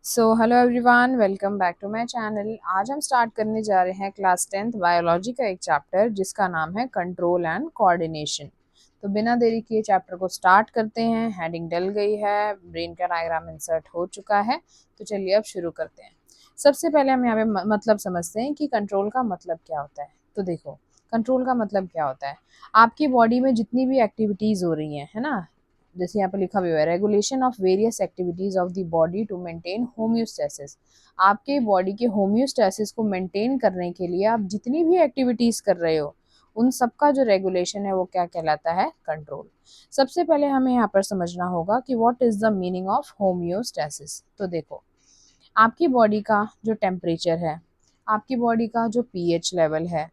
Hello everyone, welcome back to my channel. आज हम start करने जा रहे हैं क्लास 10th बायोलॉजी का एक चैप्टर जिसका नाम है कंट्रोल एंड कोऑर्डिनेशन। तो बिना देरी किए चैप्टर को स्टार्ट करते हैं। हेडिंग डल गई है, ब्रेन का डायग्राम इंसर्ट हो चुका है। तो चलिए अब शुरू करते हैं। सबसे पहले हम यहाँ पे मतलब समझते हैं कि कंट्रोल का मतलब क्या होता है। तो देखो, कंट्रोल का मतलब क्या होता है। आपकी बॉडी में जितनी भी एक्टिविटीज़ हो रही हैं, है ना, जैसे यहाँ पे लिखा हुआ है regulation of various activities of the body to maintain homeostasis. आपके बॉडी के होम्योस्टेसिस को मेंटेन करने के लिए आप जितनी भी एक्टिविटीज कर रहे हो उन सबका जो रेगुलेशन है वो क्या कहलाता है, कंट्रोल। सबसे पहले हमें यहाँ पर समझना होगा कि what is the meaning of homeostasis. तो देखो, आपकी बॉडी का जो टेम्परेचर है, आपकी बॉडी का जो पीएच लेवल है,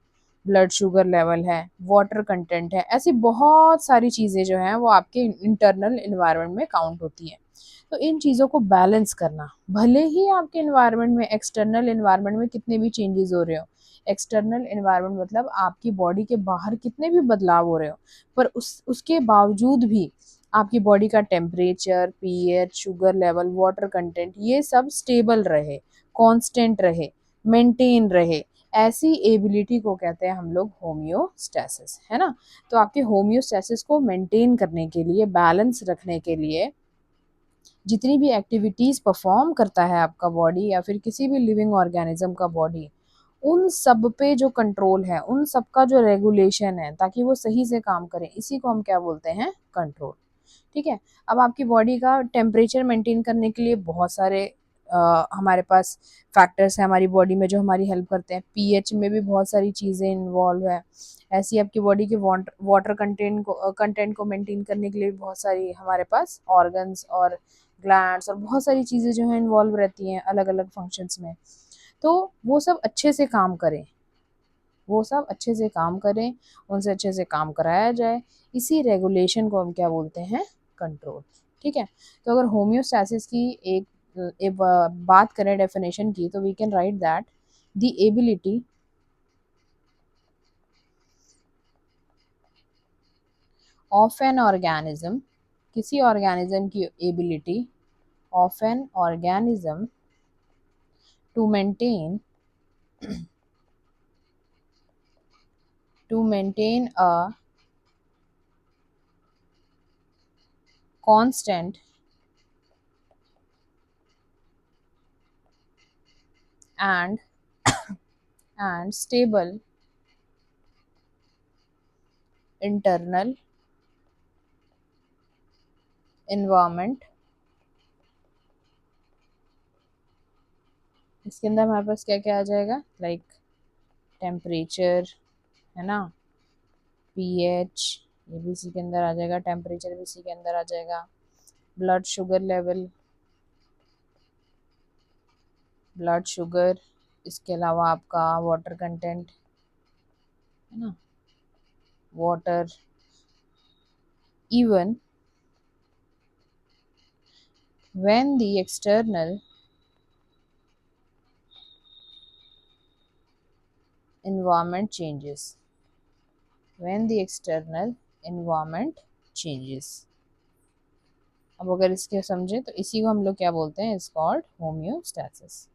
ब्लड शुगर लेवल है, वाटर कंटेंट है, ऐसी बहुत सारी चीज़ें जो हैं वो आपके इंटरनल इन्वायरमेंट में काउंट होती हैं। तो इन चीज़ों को बैलेंस करना, भले ही आपके इन्वायरमेंट में, एक्सटर्नल इन्वायरमेंट में कितने भी चेंजेस हो रहे हो, एक्सटर्नल इन्वायरमेंट मतलब आपकी बॉडी के बाहर कितने भी बदलाव हो रहे हो, पर उसके बावजूद भी आपकी बॉडी का temperature, pH, sugar level, water content, ये सब स्टेबल रहे, कांस्टेंट रहे, मेंटेन रहे। ऐसी एबिलिटी को कहते हैं हम लोग होम्योस्टेसिस, है ना। तो आपके होम्योस्टेसिस को मेंटेन करने के लिए, बैलेंस रखने के लिए जितनी भी एक्टिविटीज़ परफॉर्म करता है आपका बॉडी या फिर किसी भी लिविंग ऑर्गेनिज्म का बॉडी, उन सब पे जो कंट्रोल है, उन सब का जो रेगुलेशन है ताकि वो सही से काम करें, इसी को हम क्या बोलते हैं, कंट्रोल। ठीक है। अब आपकी बॉडी का टेम्परेचर मेंटेन करने के लिए बहुत सारे हमारे पास फैक्टर्स हैं हमारी बॉडी में जो हमारी हेल्प करते हैं। पीएच में भी बहुत सारी चीज़ें इन्वॉल्व है। ऐसी आपकी बॉडी के वाटर कंटेंट को मेंटेन करने के लिए बहुत सारी हमारे पास ऑर्गन्स और ग्लैंड्स और बहुत सारी चीज़ें जो हैं इन्वॉल्व रहती हैं अलग अलग फंक्शंस में। तो वो सब अच्छे से काम करें, वो सब अच्छे से काम करें, उनसे अच्छे से काम कराया जाए, इसी रेगुलेशन को हम क्या बोलते हैं, कंट्रोल। ठीक है। तो अगर होम्योस्टैसिस की एक बात करें डेफिनेशन की, तो we can write that the ability of an organism, किसी ऑर्गेनिज्म की ability of an organism to maintain a constant and stable internal environment। इसके अंदर हमारे पास क्या क्या आ जाएगा, लाइक टेम्परेचर, है ना, पीएच, ये भी इसी के अंदर आ जाएगा, टेम्परेचर भी इसी के अंदर आ जाएगा, blood sugar level, blood sugar, इसके अलावा आपका वाटर कंटेंट, है ना, water, even when the external environment changes, when the external environment changes। अब अगर इसके समझे तो इसी को हम लोग क्या बोलते हैं, इज कॉल्ड होम्योस्टैसिस।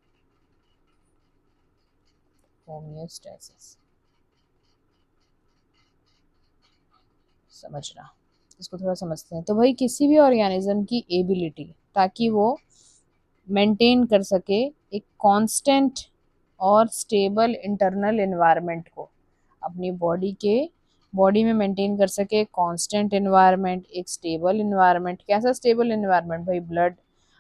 होम्योस्टैसिस समझना, इसको थोड़ा समझते हैं। तो भाई किसी भी ऑर्गेनिज्म की एबिलिटी, ताकि वो मेंटेन कर सके एक कांस्टेंट और स्टेबल इंटरनल एनवायरनमेंट को, अपनी बॉडी में मेंटेन कर सके कांस्टेंट एनवायरनमेंट, एक स्टेबल एनवायरनमेंट। कैसा स्टेबल एनवायरनमेंट भाई, ब्लड,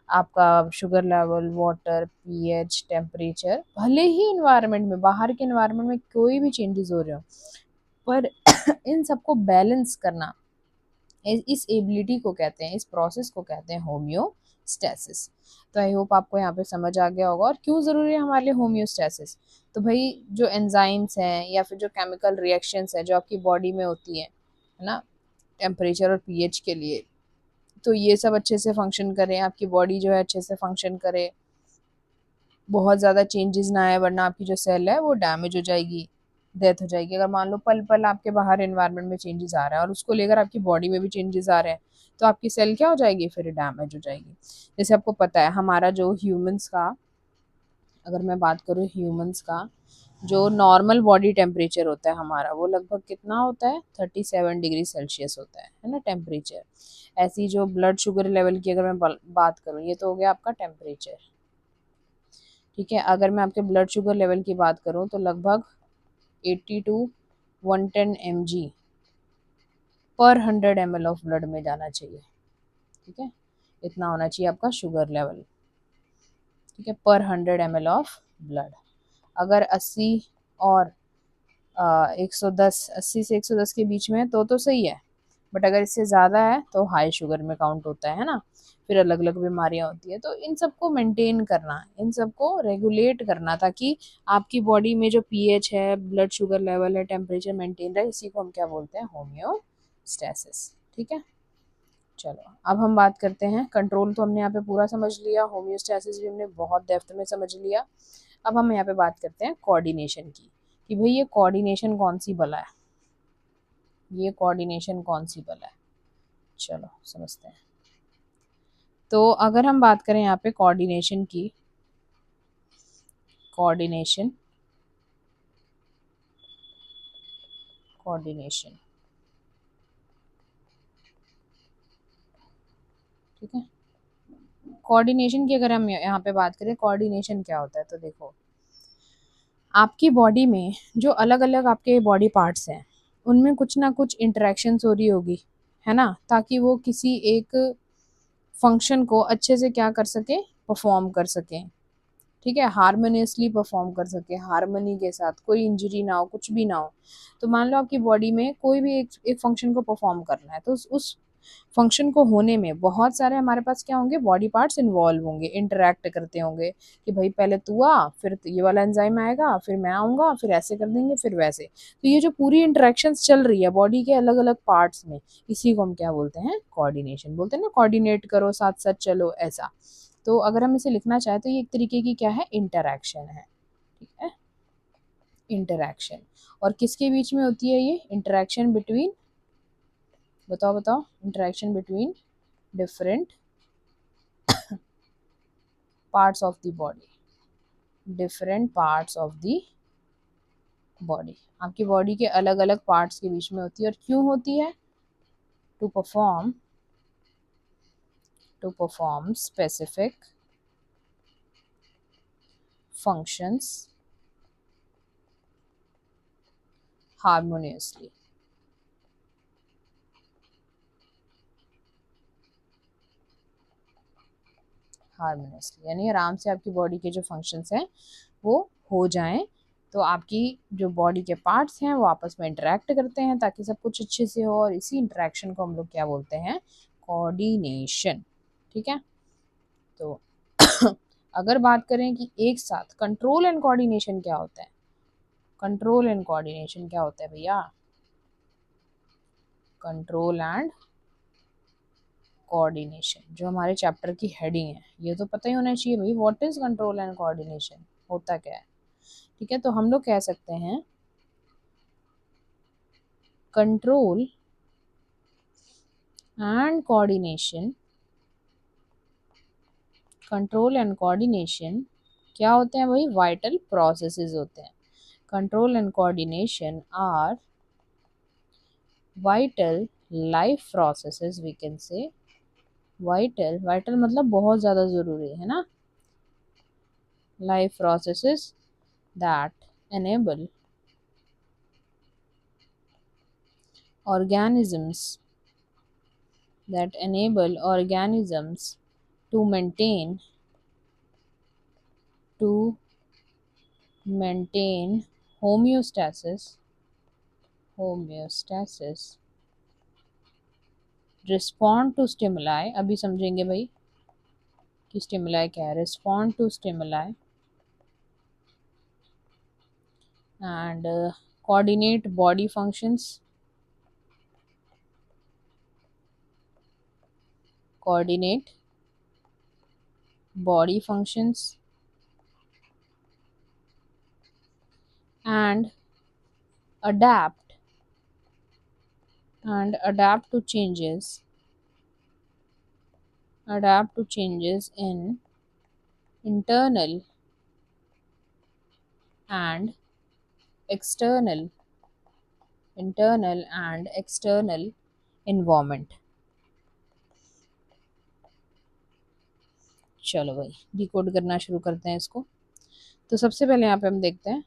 आपका sugar level, water, pH, temperature, भले ही एनवायरनमेंट में, बाहर के एनवायरनमेंट में कोई भी चेंजेस हो रहे हो, पर इन सबको बैलेंस करना, इस एबिलिटी को कहते हैं, इस प्रोसेस को कहते हैं होम्योस्टैसिस। तो आई होप आपको यहाँ पे समझ आ गया होगा। और क्यों ज़रूरी है हमारे लिए होम्योस्टैसिस। तो भाई जो एंजाइम्स हैं या फिर जो केमिकल रिएक्शंस हैं जो आपकी बॉडी में होती हैं, है ना, टेम्परेचर और पीएच के लिए, तो ये सब अच्छे से फंक्शन करें, आपकी बॉडी जो है अच्छे से फंक्शन करे, बहुत ज़्यादा चेंजेस ना आए, वरना आपकी जो सेल है वो डैमेज हो जाएगी, डेथ हो जाएगी। अगर मान लो पल पल आपके बाहर एनवायरनमेंट में चेंजेस आ रहा है और उसको लेकर आपकी बॉडी में भी चेंजेस आ रहे हैं, तो आपकी सेल क्या हो जाएगी, फिर डैमेज हो जाएगी। जैसे आपको पता है हमारा जो ह्यूमंस का, अगर मैं बात करूँ ह्यूमंस का, जो नॉर्मल बॉडी टेम्परेचर होता है हमारा, वो लगभग कितना होता है, 37 डिग्री सेल्सियस होता है ना टेम्परेचर। ऐसी जो ब्लड शुगर लेवल की अगर मैं बात करूँ, ये तो हो गया आपका टेम्परेचर। ठीक है, अगर मैं आपके ब्लड शुगर लेवल की बात करूँ तो लगभग 80 टू 110 mg पर 100 ml ऑफ ब्लड में जाना चाहिए। ठीक है, इतना होना चाहिए आपका शुगर लेवल। ठीक है, पर 100 ml ऑफ ब्लड। अगर 80 और 110, 80 से 110 के बीच में है तो सही है, बट अगर इससे ज़्यादा है तो हाई शुगर में काउंट होता है ना। फिर अलग अलग बीमारियां होती है, तो इन सबको मेंटेन करना, इन सबको रेगुलेट करना, ताकि आपकी बॉडी में जो पीएच है, ब्लड शुगर लेवल है, टेम्परेचर मेंटेन रहे, इसी को हम क्या बोलते हैं, होम्योस्टैसिस। ठीक है, चलो अब हम बात करते हैं, कंट्रोल तो हमने यहाँ पे पूरा समझ लिया, होम्योस्टैसिस भी हमने बहुत डेप्थ में समझ लिया। अब हम यहाँ पे बात करते हैं कोऑर्डिनेशन की, कि भाई ये कोऑर्डिनेशन कौन सी बला है, ये कोऑर्डिनेशन कौन सी बला है, चलो समझते हैं। तो अगर हम बात करें यहाँ पे कोऑर्डिनेशन की, कोऑर्डिनेशन, कोऑर्डिनेशन, ठीक है, कोऑर्डिनेशन की अगर हम यहाँ पे बात करें, कोऑर्डिनेशन क्या होता है, तो देखो आपकी बॉडी में जो अलग अलग आपके बॉडी पार्ट्स हैं, उनमें कुछ ना कुछ इंटरेक्शंस हो रही होगी, है ना, ताकि वो किसी एक फंक्शन को अच्छे से क्या कर सके, परफॉर्म कर सके। ठीक है, हारमोनियसली परफॉर्म कर सके, हारमोनी के साथ, कोई इंजरी ना हो, कुछ भी ना हो। तो मान लो आपकी बॉडी में कोई भी एक फंक्शन को परफॉर्म करना है, तो उस फंक्शन को होने में बहुत सारे हमारे पास क्या होंगे, बॉडी पार्ट्स इन्वॉल्व होंगे, इंटरेक्ट करते होंगे, कि भाई पहले तू आ, फिर ये वाला एंजाइम आएगा, फिर मैं आऊँगा, फिर ऐसे कर देंगे, फिर वैसे। तो ये जो पूरी इंटरेक्शंस चल रही है बॉडी के अलग अलग पार्ट्स में, इसी को हम क्या बोलते हैं, कोऑर्डिनेशन बोलते हैं ना, कोऑर्डिनेट करो, साथ साथ चलो, ऐसा। तो अगर हम इसे लिखना चाहें तो ये एक तरीके की क्या है, इंटरैक्शन है। ठीक है, इंटरैक्शन। और किसके बीच में होती है ये इंटरैक्शन, बिटवीन, बताओ बताओ, interaction between different parts of the body, different parts of the body, आपकी बॉडी के अलग अलग पार्ट्स के बीच में होती है। और क्यों होती है, to perform, to perform specific functions harmoniously. Harmoniously यानी आराम से आपकी बॉडी के जो फंक्शंस हैं वो हो जाएं, तो आपकी जो बॉडी के पार्ट्स हैं वो आपस में इंटरेक्ट करते हैं ताकि सब कुछ अच्छे से हो, और इसी इंटरेक्शन को हम लोग क्या बोलते हैं, कोऑर्डिनेशन। ठीक है, तो अगर बात करें कि एक साथ कंट्रोल एंड कोऑर्डिनेशन क्या होता है, कंट्रोल एंड कोऑर्डिनेशन क्या होता है भैया, कंट्रोल एंड कोऑर्डिनेशन जो हमारे चैप्टर की हेडिंग है, ये तो पता ही होना चाहिए भाई, what is control and coordination, होता क्या है। ठीक है, तो हम लोग कह सकते हैं control and coordination, control and coordination क्या होते हैं भाई, वाइटल प्रोसेसेस होते हैं। Control and coordination are vital life processes, we can say, vital, vital मतलब बहुत ज़्यादा ज़रूरी है ना, life processes that enable organisms, that enable organisms to to maintain homeostasis, homeostasis, respond to stimuli, अभी समझेंगे भाई कि stimuli क्या है, respond to stimuli and coordinate body functions, coordinate body functions and adapt and adapt to changes in internal and external environment. चलो भाई decode करना शुरू करते हैं इसको। तो सबसे पहले यहाँ पे हम देखते हैं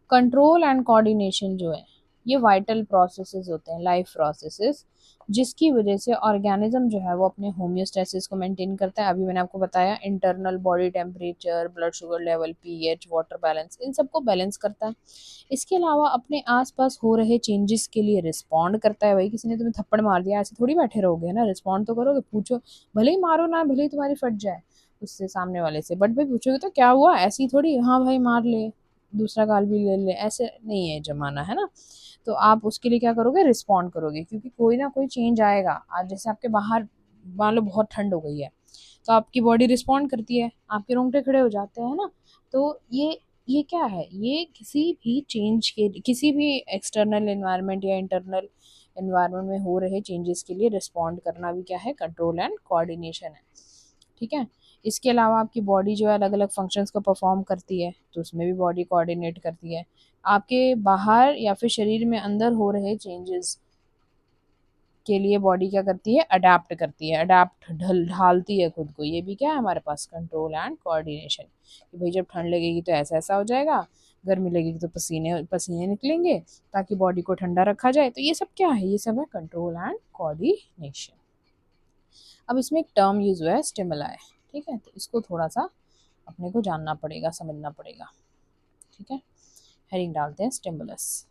कंट्रोल एंड कोऑर्डिनेशन जो है ये वाइटल प्रोसेसेस होते हैं, लाइफ प्रोसेसेस, जिसकी वजह से ऑर्गेनिज्म जो है वो अपने होम्योस्टेसिस को मेंटेन करता है। अभी मैंने आपको बताया internal body temperature, blood sugar level, pH, water balance, इन सबको बैलेंस करता है। इसके अलावा अपने आसपास हो रहे चेंजेस के लिए रिस्पॉन्ड करता है। भाई किसी ने तुम्हें थप्पड़ मार दिया, ऐसे थोड़ी बैठे रहोगे ना, रिस्पॉन्ड तो करोगे, पूछो, भले ही मारो ना, भले ही तुम्हारी फट जाए उससे सामने वाले से, बट भाई पूछोगे तो क्या हुआ, ऐसी थोड़ी हाँ भाई मार ले, दूसरा गाल भी ले ले, ऐसे नहीं है जमाना, है ना। तो आप उसके लिए क्या करोगे, रिस्पॉन्ड करोगे, क्योंकि कोई ना कोई चेंज आएगा। आज जैसे आपके बाहर मान लो बहुत ठंड हो गई है, तो आपकी बॉडी रिस्पॉन्ड करती है, आपके रोंगटे खड़े हो जाते हैं, है ना। तो ये क्या है, ये किसी भी चेंज के, किसी भी एक्सटर्नल एनवायरनमेंट या इंटरनल एनवायरनमेंट में हो रहे चेंजेस के लिए रिस्पॉन्ड करना भी क्या है, कंट्रोल एंड कोऑर्डिनेशन है। ठीक है। इसके अलावा आपकी बॉडी जो है अलग अलग फंक्शंस को परफॉर्म करती है, तो उसमें भी बॉडी कोऑर्डिनेट करती है। आपके बाहर या फिर शरीर में अंदर हो रहे चेंजेस के लिए बॉडी क्या करती है, अडेप्ट करती है, अडेप्ट ढालती है खुद को। ये भी क्या है हमारे पास, कंट्रोल एंड कोऑर्डिनेशन, कि भाई जब ठंड लगेगी तो ऐसा ऐसा हो जाएगा, गर्मी लगेगी तो पसीने पसीने निकलेंगे, ताकि बॉडी को ठंडा रखा जाए। तो ये सब क्या है, ये सब है कंट्रोल एंड कोऑर्डिनेशन। अब इसमें एक टर्म यूज हुआ है, स्टिमुलाई। ठीक है, तो इसको थोड़ा सा अपने को जानना पड़ेगा, समझना पड़ेगा। ठीक है, हेडिंग डालते हैं स्टिमुलस।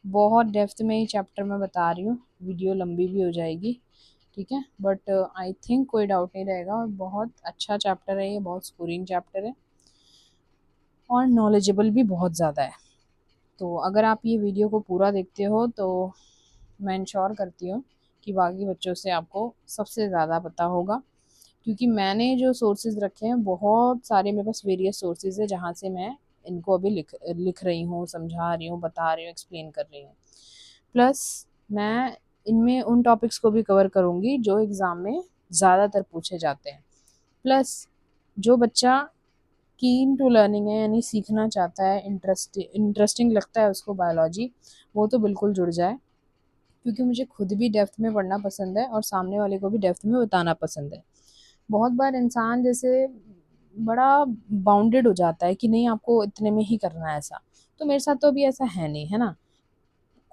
बहुत डेप्थ में ही चैप्टर में बता रही हूँ, वीडियो लंबी भी हो जाएगी। ठीक है, बट आई थिंक कोई डाउट नहीं रहेगा, और बहुत अच्छा चैप्टर है ये, बहुत स्कोरिंग चैप्टर है और नॉलेजेबल भी बहुत ज़्यादा है। तो अगर आप ये वीडियो को पूरा देखते हो तो मैं इंश्योर करती हूँ कि बाकी बच्चों से आपको सबसे ज़्यादा पता होगा, क्योंकि मैंने जो सोर्सेज रखे हैं बहुत सारे, मेरे पास वेरियस सोर्सेज है जहाँ से मैं इनको अभी लिख रही हूँ, समझा रही हूँ, बता रही हूँ, एक्सप्लेन कर रही हूँ। प्लस मैं इनमें उन टॉपिक्स को भी कवर करूँगी जो एग्ज़ाम में ज़्यादातर पूछे जाते हैं। प्लस जो बच्चा कीन टू लर्निंग है, यानी सीखना चाहता है, इंटरेस्टिंग लगता है उसको बायोलॉजी, वो तो बिल्कुल जुड़ जाए, क्योंकि मुझे खुद भी डेप्थ में पढ़ना पसंद है और सामने वाले को भी डेप्थ में बताना पसंद है। बहुत बार इंसान जैसे बड़ा बाउंडेड हो जाता है कि नहीं आपको इतने में ही करना है ऐसा, तो मेरे साथ तो अभी ऐसा है नहीं, है ना।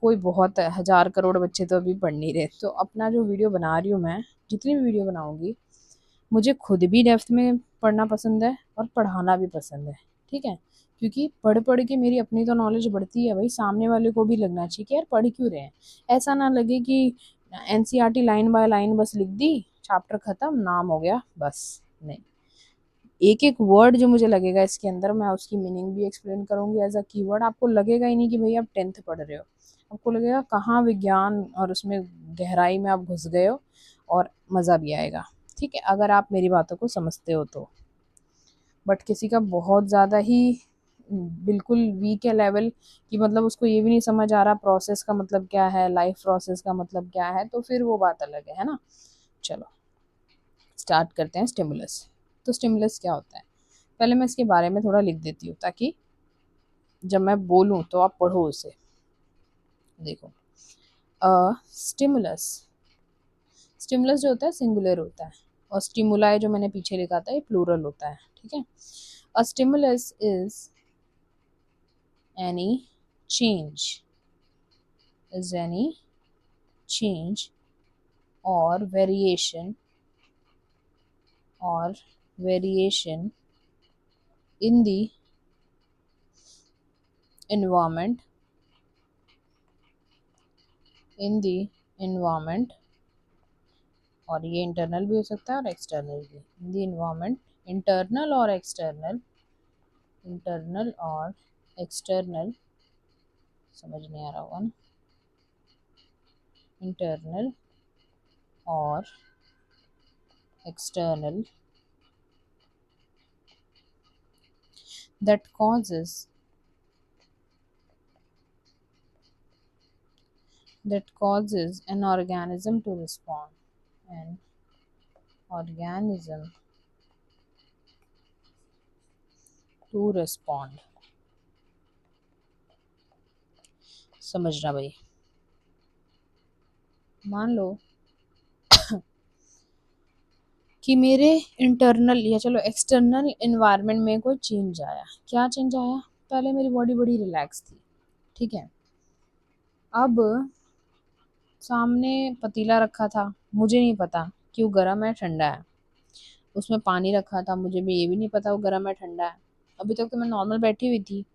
कोई बहुत हजार करोड़ बच्चे तो अभी पढ़ नहीं रहे, तो अपना जो वीडियो बना रही हूँ मैं, जितनी भी वीडियो बनाऊंगी, मुझे खुद भी डेप्थ में पढ़ना पसंद है और पढ़ाना भी पसंद है। ठीक है, क्योंकि पढ़ पढ़ के मेरी अपनी तो नॉलेज बढ़ती है भाई, सामने वाले को भी लगना चाहिए कि यार पढ़ क्यों रहे हैं। ऐसा ना लगे कि एनसीईआरटी लाइन बाय लाइन बस लिख दी, चैप्टर खत्म, नाम हो गया, बस नहीं। एक एक वर्ड जो मुझे लगेगा इसके अंदर, मैं उसकी मीनिंग भी एक्सप्लेन करूंगी एज अ कीवर्ड। आपको लगेगा ही नहीं कि भाई आप 10th पढ़ रहे हो, आपको लगेगा कहाँ विज्ञान और उसमें गहराई में आप घुस गए हो, और मज़ा भी आएगा। ठीक है, अगर आप मेरी बातों को समझते हो तो। बट किसी का बहुत ज़्यादा ही बिल्कुल वीक है लेवल, कि मतलब उसको ये भी नहीं समझ आ रहा प्रोसेस का मतलब क्या है, लाइफ प्रोसेस का मतलब क्या है, तो फिर वो बात अलग है ना। चलो स्टार्ट करते हैं स्टिमुलस। तो स्टिमुलस क्या होता है, पहले मैं इसके बारे में थोड़ा लिख देती हूँ, ताकि जब मैं बोलूँ तो आप पढ़ो उसे। देखो, स्टिमुलस, स्टिमुलस जो होता है सिंगुलर होता है, और स्टिमुलाई जो मैंने पीछे लिखा था ये प्लूरल होता है। ठीक है, a stimulus is any change, is any change or or variation in the environment, in the environment, और ये इंटरनल भी हो सकता है और एक्सटर्नल भी, इन द इन्वायरमेंट, इंटरनल और एक्सटर्नल, इंटरनल और एक्सटर्नल, समझ नहीं आ रहा होगा ना, इंटरनल और external, that causes an organism to respond, an organism to respond. समझना भाई। मान लो कि मेरे इंटरनल या चलो एक्सटर्नल इन्वायरमेंट में कोई चेंज आया। क्या चेंज आया? पहले मेरी बॉडी बड़ी रिलैक्स थी, ठीक है। अब सामने पतीला रखा था, मुझे नहीं पता कि वो गर्म है ठंडा है। उसमें पानी रखा था, मुझे भी ये भी नहीं पता वो गर्म है ठंडा है। अभी तक तो मैं नॉर्मल बैठी हुई थी।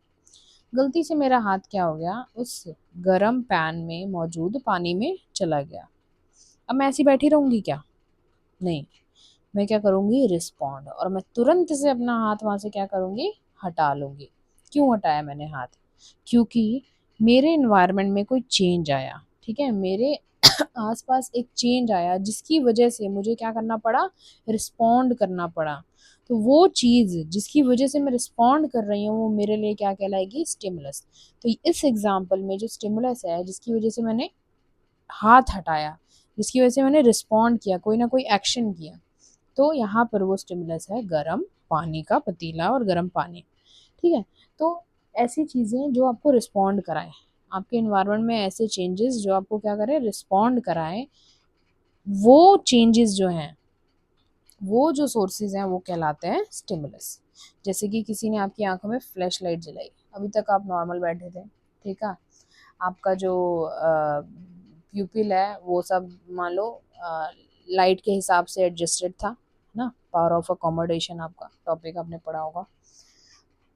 गलती से मेरा हाथ क्या हो गया, उस गर्म पैन में मौजूद पानी में चला गया। अब मैं ऐसी बैठी रहूंगी क्या? नहीं, मैं क्या करूंगी, रिस्पॉन्ड, और मैं तुरंत से अपना हाथ वहां से क्या करूंगी, हटा लूंगी। क्यों हटाया मैंने हाथ? क्योंकि मेरे इन्वायरमेंट में कोई चेंज आया, ठीक है। मेरे आसपास एक चेंज आया जिसकी वजह से मुझे क्या करना पड़ा, रिस्पॉन्ड करना पड़ा। तो वो चीज जिसकी वजह से मैं रिस्पॉन्ड कर रही हूँ वो मेरे लिए क्या कहलाएगी, स्टिमुलस। तो इस एग्जाम्पल में जो स्टिमुलस है जिसकी वजह से मैंने हाथ हटाया, जिसकी वजह से मैंने रिस्पॉन्ड किया, कोई ना कोई एक्शन किया, तो यहाँ पर वो स्टिमुलस है गर्म पानी का पतीला और गर्म पानी, ठीक है। तो ऐसी चीज़ें जो आपको रिस्पॉन्ड कराएं, आपके इन्वायरमेंट में ऐसे चेंजेस जो आपको क्या करें, रिस्पॉन्ड कराएं, वो चेंजेस जो हैं, वो जो सोर्सेज हैं वो कहलाते हैं स्टिमुलस। जैसे कि किसी ने आपकी आंखों में फ्लैश लाइट जलाई, अभी तक आप नॉर्मल बैठे थे, ठीक है। आपका जो प्यूपिल है वो सब मान लो लाइट के हिसाब से एडजस्टेड था, है ना। पावर ऑफ अकोमोडेशन आपका टॉपिक आपने पढ़ा होगा।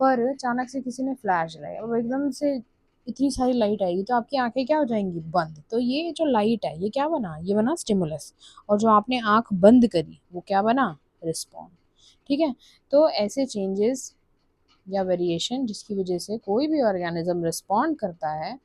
पर अचानक से किसी ने फ्लैश जलाई, अब एकदम से इतनी सारी लाइट आएगी तो आपकी आंखें क्या हो जाएंगी, बंद। तो ये जो लाइट है ये क्या बना, ये बना स्टिमुलस। और जो आपने आंख बंद करी वो क्या बना, रिस्पॉन्ड, ठीक है। तो ऐसे चेंजेस या वेरिएशन जिसकी वजह से कोई भी ऑर्गेनिज्म रिस्पॉन्ड करता है,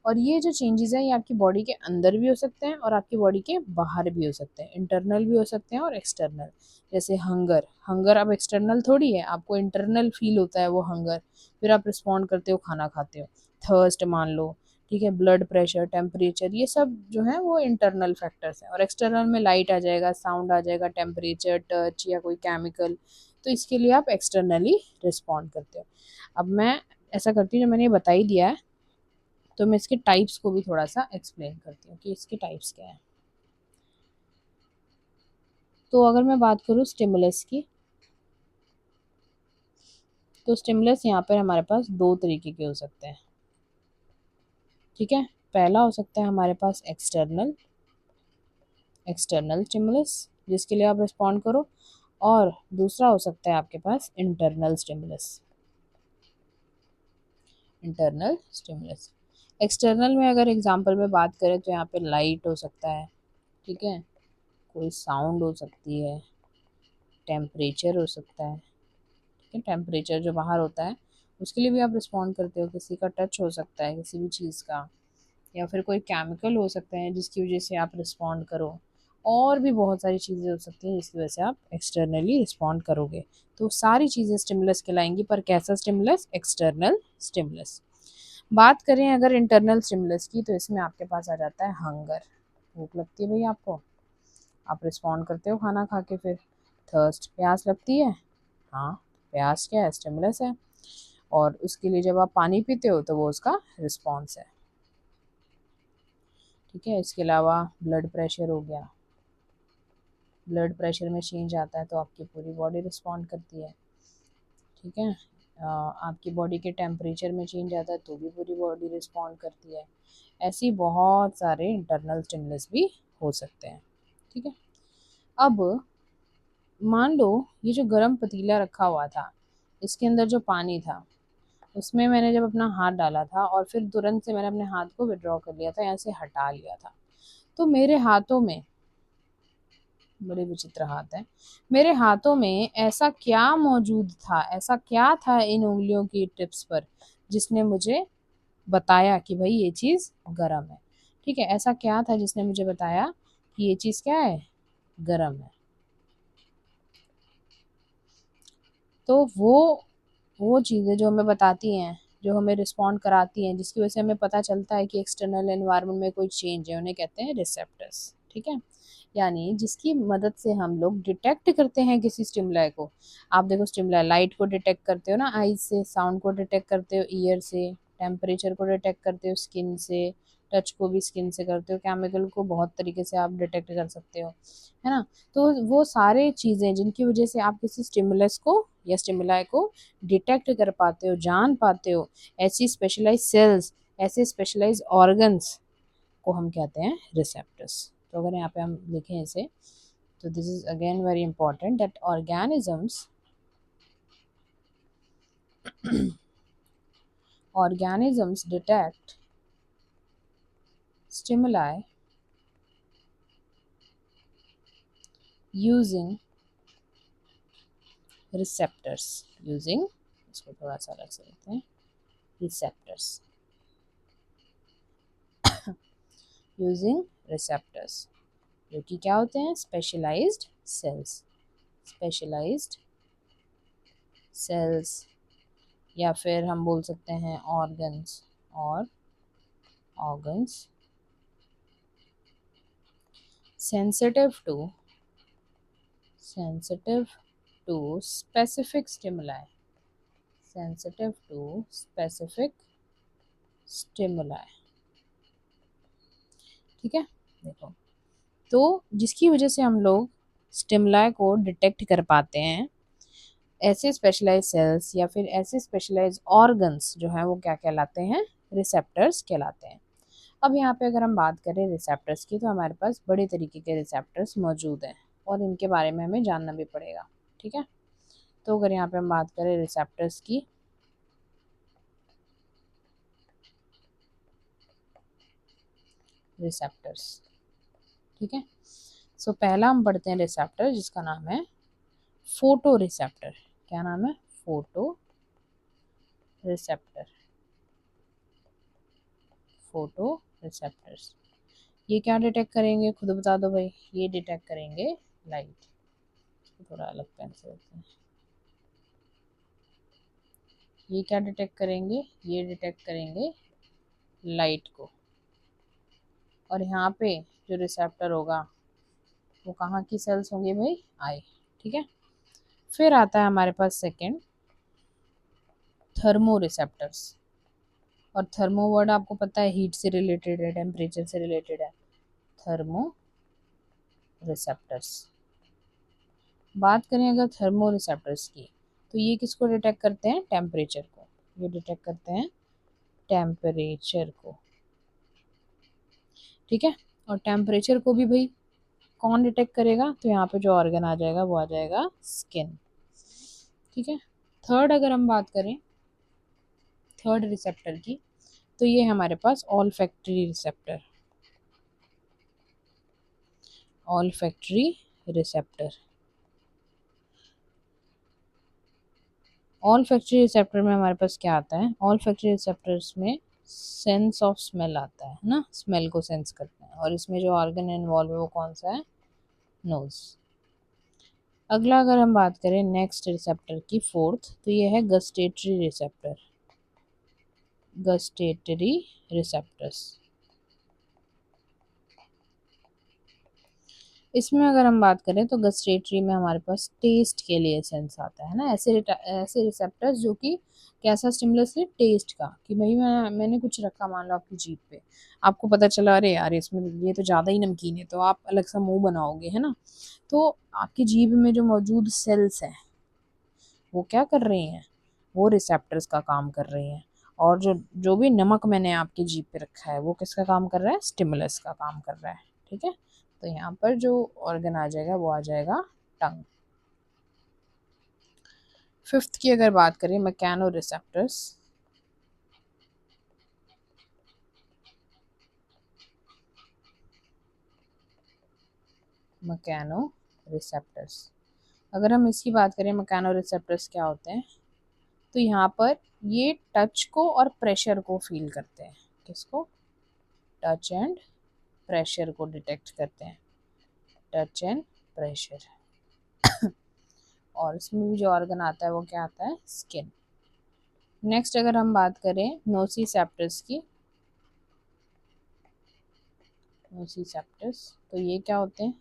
और ये जो चेंजेस हैं ये आपकी बॉडी के अंदर भी हो सकते हैं और आपकी बॉडी के बाहर भी हो सकते हैं, इंटरनल भी हो सकते हैं और एक्सटर्नल। जैसे हंगर, हंगर अब एक्सटर्नल थोड़ी है, आपको इंटरनल फील होता है वो हंगर, फिर आप रिस्पॉन्ड करते हो, खाना खाते हो। थर्स्ट मान लो, ठीक है। ब्लड प्रेशर, टेम्परेचर, ये सब जो है वो इंटरनल फैक्टर्स हैं। और एक्सटर्नल में लाइट आ जाएगा, साउंड आ जाएगा, टेम्परेचर, टच या कोई केमिकल, तो इसके लिए आप एक्सटर्नली रिस्पॉन्ड करते हो। अब मैं ऐसा करती हूँ, जो मैंने ये बता ही दिया है, तो मैं इसके टाइप्स को भी थोड़ा सा एक्सप्लेन करती हूँ कि इसके टाइप्स क्या है। तो अगर मैं बात करूँ स्टिमुलस की, तो स्टिमुलस यहाँ पर हमारे पास दो तरीके के हो सकते हैं, ठीक है। पहला हो सकता है हमारे पास एक्सटर्नल, एक्सटर्नल स्टिमुलस जिसके लिए आप रिस्पॉन्ड करो, और दूसरा हो सकता है आपके पास internal stimulus, internal stimulus. External में अगर एग्जांपल में बात करें तो यहाँ पे लाइट हो सकता है, ठीक है, कोई साउंड हो सकती है, टेम्परेचर हो सकता है, ठीक है। टेम्परेचर जो बाहर होता है उसके लिए भी आप रिस्पॉन्ड करते हो, किसी का टच हो सकता है किसी भी चीज़ का, या फिर कोई केमिकल हो सकते हैं जिसकी वजह से आप रिस्पॉन्ड करो, और भी बहुत सारी चीज़ें हो सकती हैं जिसकी वजह से आप एक्सटर्नली रिस्पॉन्ड करोगे। तो सारी चीज़ें स्टिमुलस कहलाएंगी, पर कैसा स्टिमुलस, एक्सटर्नल स्टिमुलस। बात करें अगर इंटरनल स्टिमुलस की, तो इसमें आपके पास आ जाता है हंगर, भूख लगती है भाई आपको, आप रिस्पॉन्ड करते हो खाना खा के। फिर थर्स्ट, प्यास लगती है, हाँ, प्यास क्या है, स्टिमुलस है, और उसके लिए जब आप पानी पीते हो तो वो उसका रिस्पॉन्स है, ठीक है। इसके अलावा ब्लड प्रेशर हो गया, ब्लड प्रेशर में चेंज आता है तो आपकी पूरी बॉडी रिस्पॉन्ड करती है, ठीक है। आपकी बॉडी के टेम्परेचर में चेंज आता है तो भी पूरी बॉडी रिस्पॉन्ड करती है। ऐसी बहुत सारे इंटरनल स्टिमुलस भी हो सकते हैं, ठीक है। अब मान लो ये जो गर्म पतीला रखा हुआ था, इसके अंदर जो पानी था, उसमें मैंने जब अपना हाथ डाला था और फिर तुरंत से मैंने अपने हाथ को विड्रॉ कर लिया था, यहाँ से हटा लिया था, तो मेरे हाथों में, बड़े विचित्र हाथ हैं, मेरे हाथों में ऐसा क्या मौजूद था, ऐसा क्या था इन उंगलियों की टिप्स पर जिसने मुझे बताया कि भाई ये चीज़ गरम है, ठीक है। ऐसा क्या था जिसने मुझे बताया कि ये चीज़ क्या है, गरम है। तो वो वो चीज़ें जो हमें बताती हैं, जो हमें रिस्पॉन्ड कराती हैं, जिसकी वजह से हमें पता चलता है कि एक्सटर्नल एनवायरनमेंट में कोई चेंज है, उन्हें कहते हैं रिसेप्टर्स। ठीक है, यानी जिसकी मदद से हम लोग डिटेक्ट करते हैं किसी स्टिमुलाई को। आप देखो, स्टिमुलाई लाइट को डिटेक्ट करते हो ना आईज से, साउंड को डिटेक्ट करते हो ईयर से, टेम्परेचर को डिटेक्ट करते हो स्किन से, टच को भी स्किन से करते हो, केमिकल को बहुत तरीके से आप डिटेक्ट कर सकते हो, है ना। तो वो सारे चीज़ें जिनकी वजह से आप किसी स्टिमुलस को या स्टिमुलाई को डिटेक्ट कर पाते हो, जान पाते हो, ऐसी स्पेशलाइज सेल्स, ऐसे स्पेशलाइज ऑर्गन्स को हम कहते हैं रिसेप्टर्स। तो अगर यहाँ पे हम लिखें इसे, तो this is again very important that organisms detect stimuli using receptors, using, इसको थोड़ा सा अलग से लिखते हैं, receptors, using receptors, जो कि क्या होते हैं, स्पेशलाइज्ड सेल्स, स्पेशलाइज्ड सेल्स, या फिर हम बोल सकते हैं ऑर्गन्स, और organs sensitive to specific stimuli, sensitive to specific stimuli। ठीक है, देखो, तो जिसकी वजह से हम लोग स्टिमुलाई को डिटेक्ट कर पाते हैं, ऐसे स्पेशलाइज सेल्स या फिर ऐसे स्पेशलाइज ऑर्गन्स जो हैं वो क्या कहलाते हैं, रिसेप्टर्स कहलाते हैं। अब यहाँ पे अगर हम बात करें रिसेप्टर्स की, तो हमारे पास बड़े तरीके के रिसेप्टर्स मौजूद हैं और इनके बारे में हमें जानना भी पड़ेगा। ठीक है, तो अगर यहाँ पे हम बात करें रिसेप्टर्स की, रिसेप्टर्स, ठीक है, सो पहला हम पढ़ते हैं रिसेप्टर जिसका नाम है फोटो रिसेप्टर। क्या नाम है, फोटो रिसेप्टर, फोटो रिसेप्टर्स। ये क्या डिटेक्ट करेंगे, खुद बता दो भाई। ये डिटेक्ट करेंगे लाइट, थोड़ा अलग पेन से देते हैं। ये क्या डिटेक्ट करेंगे, ये डिटेक्ट करेंगे लाइट को। और यहाँ पे जो रिसेप्टर होगा वो कहाँ की सेल्स होंगी भाई, आई। ठीक है, फिर आता है हमारे पास सेकेंड, थर्मो रिसेप्टर्स। और थर्मो वर्ड आपको पता है हीट से रिलेटेड है, टेम्परेचर से रिलेटेड है, थर्मो रिसेप्टर्स। बात करें अगर थर्मो रिसेप्टर्स की, तो ये किसको डिटेक्ट करते हैं, टेम्परेचर को। ये डिटेक्ट करते हैं टेम्परेचर को। ठीक है, और टेम्परेचर को भी भाई कौन डिटेक्ट करेगा, तो यहाँ पे जो ऑर्गन आ जाएगा वो आ जाएगा स्किन। ठीक है, थर्ड अगर हम बात करें थर्ड रिसेप्टर की, तो ये हमारे पास olfactory receptor, olfactory receptor. Olfactory receptor में हमारे पास क्या आता है, ऑल फैक्ट्री रिसेप्टर्स में सेंस ऑफ स्मेल आता है ना, स्मेल को सेंस करते हैं, और इसमें जो ऑर्गन इन्वॉल्व है वो कौन सा है, नोज। अगला अगर हम बात करें नेक्स्ट रिसेप्टर की, फोर्थ, तो ये है गस्टेटरी रिसेप्टर, गस्टेटरी रिसेप्टर्स। इसमें अगर हम बात करें तो गस्टेटरी में हमारे पास टेस्ट के लिए सेंस आता है ना, ऐसे रिसेप्टर्स जो कि कैसा स्टिमुलस है, टेस्ट का, कि भाई मैंने कुछ रखा, मान लो आपकी जीभ पे, आपको पता चला अरे यार इसमें ये तो ज़्यादा ही नमकीन है, तो आप अलग सा मुंह बनाओगे, है ना। तो आपकी जीभ में जो मौजूद सेल्स हैं वो क्या कर रही हैं, वो रिसेप्टर्स का काम कर रही हैं। और जो जो भी नमक मैंने आपकी जीभ पे रखा है वो किसका काम कर रहा है, स्टिमुलस का काम कर रहा है। ठीक है, तो यहाँ पर जो ऑर्गन आ जाएगा वो आ जाएगा टंग। फिफ्थ की अगर बात करें मैकेनो रिसेप्टर्स, मैकेनो रिसेप्टर्स। अगर हम इसकी बात करें मैकेनो रिसेप्टर्स क्या होते हैं, तो यहाँ पर ये टच को और प्रेशर को फील करते हैं, किसको, टच एंड प्रेशर को डिटेक्ट करते हैं, टच एंड प्रेशर। और इसमें भी जो ऑर्गन आता है वो क्या आता है, स्किन। नेक्स्ट अगर हम बात करें नोसिसेप्टर्स की, नोसिसेप्टर्स तो ये क्या होते हैं,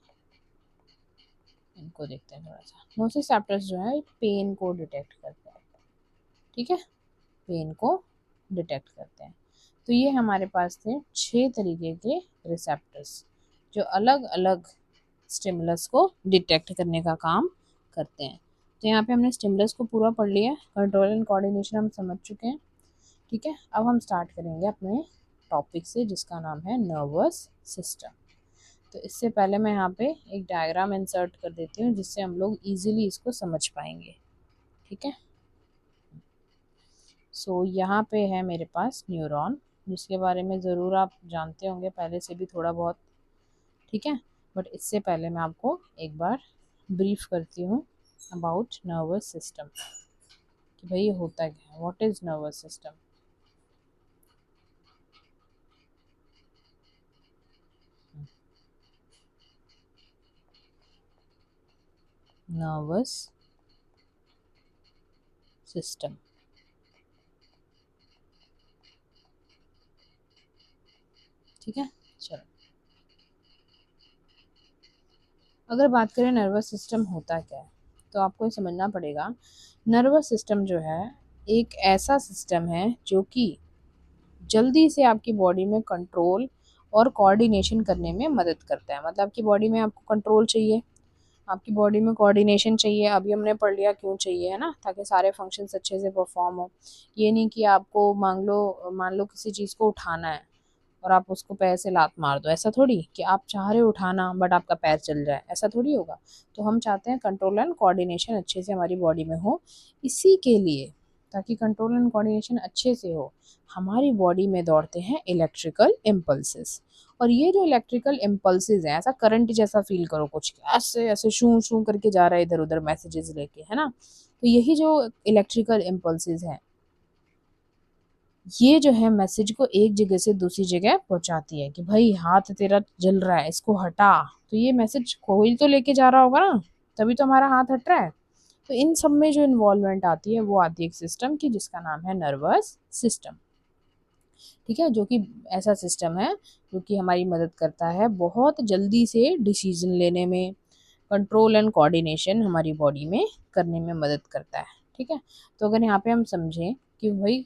इनको देखते हैं थोड़ा सा। नोसिसेप्टर्स जो है पेन को डिटेक्ट करते हैं, ठीक है, पेन को डिटेक्ट करते हैं। तो ये हमारे पास थे 6 तरीके के रिसेप्टर्स जो अलग अलग स्टिमुलस को डिटेक्ट करने का काम करते हैं। तो यहाँ पे हमने स्टिमुलस को पूरा पढ़ लिया, कंट्रोल एंड कोऑर्डिनेशन हम समझ चुके हैं, ठीक है। अब हम स्टार्ट करेंगे अपने टॉपिक से जिसका नाम है नर्वस सिस्टम। तो इससे पहले मैं यहाँ पे एक डायग्राम इंसर्ट कर देती हूँ जिससे हम लोग इजीली इसको समझ पाएंगे, ठीक है। सो यहाँ पे है मेरे पास न्यूरॉन, जिसके बारे में ज़रूर आप जानते होंगे पहले से भी थोड़ा बहुत, ठीक है। बट इससे पहले मैं आपको एक बार ब्रीफ करती हूँ अबाउट नर्वस सिस्टम कि भाई ये होता क्या है, what is nervous system. Nervous system, ठीक है। चलो अगर बात करें नर्वस सिस्टम होता क्या है, तो आपको ये समझना पड़ेगा नर्वस सिस्टम जो है एक ऐसा सिस्टम है जो कि जल्दी से आपकी बॉडी में कंट्रोल और कोऑर्डिनेशन करने में मदद करता है। मतलब आपकी बॉडी में आपको कंट्रोल चाहिए, आपकी बॉडी में कोऑर्डिनेशन चाहिए, अभी हमने पढ़ लिया क्यों चाहिए, है ना, ताकि सारे फंक्शंस अच्छे से परफॉर्म हो। ये नहीं कि आपको मान लो किसी चीज़ को उठाना है और आप उसको पैर से लात मार दो, ऐसा थोड़ी कि आप चाह रहे हो उठाना बट आपका पैर चल जाए, ऐसा थोड़ी होगा। तो हम चाहते हैं कंट्रोल एंड कोऑर्डिनेशन अच्छे से हमारी बॉडी में हो। इसी के लिए, ताकि कंट्रोल एंड कोऑर्डिनेशन अच्छे से हो, हमारी बॉडी में दौड़ते हैं इलेक्ट्रिकल इम्पल्सेस। और ये जो इलेक्ट्रिकल इम्पल्सेस हैं, ऐसा करंट जैसा फील करो, कुछ ऐसे ऐसे शू शू करके जा रहा है इधर उधर मैसेजेस लेके, है ना। तो यही जो इलेक्ट्रिकल इम्पल्सेस हैं, ये जो है मैसेज को एक जगह से दूसरी जगह पहुंचाती है कि भाई हाथ तेरा जल रहा है, इसको हटा। तो ये मैसेज कोई तो लेके जा रहा होगा ना, तभी तो हमारा हाथ हट रहा है। तो इन सब में जो इन्वॉल्वमेंट आती है वो आती है एक सिस्टम की जिसका नाम है नर्वस सिस्टम, ठीक है। जो कि ऐसा सिस्टम है जो कि हमारी मदद करता है बहुत जल्दी से डिसीजन लेने में, कंट्रोल एंड कोऑर्डिनेशन हमारी बॉडी में करने में मदद करता है, ठीक है। तो अगर यहाँ पे हम समझें कि भाई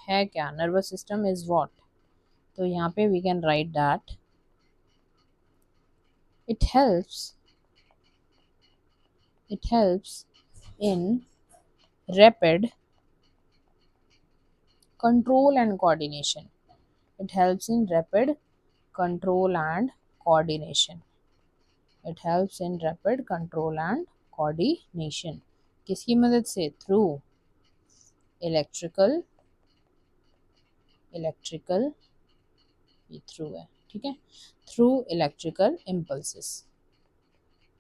है क्या नर्वस सिस्टम इज व्हाट, तो यहाँ पे we can write that it helps it helps in rapid control and coordination. It helps in rapid control and coordination. It helps in rapid control and coordination. किसकी मदद से? Through electrical electrical ये through है, ठीक है, through electrical impulses,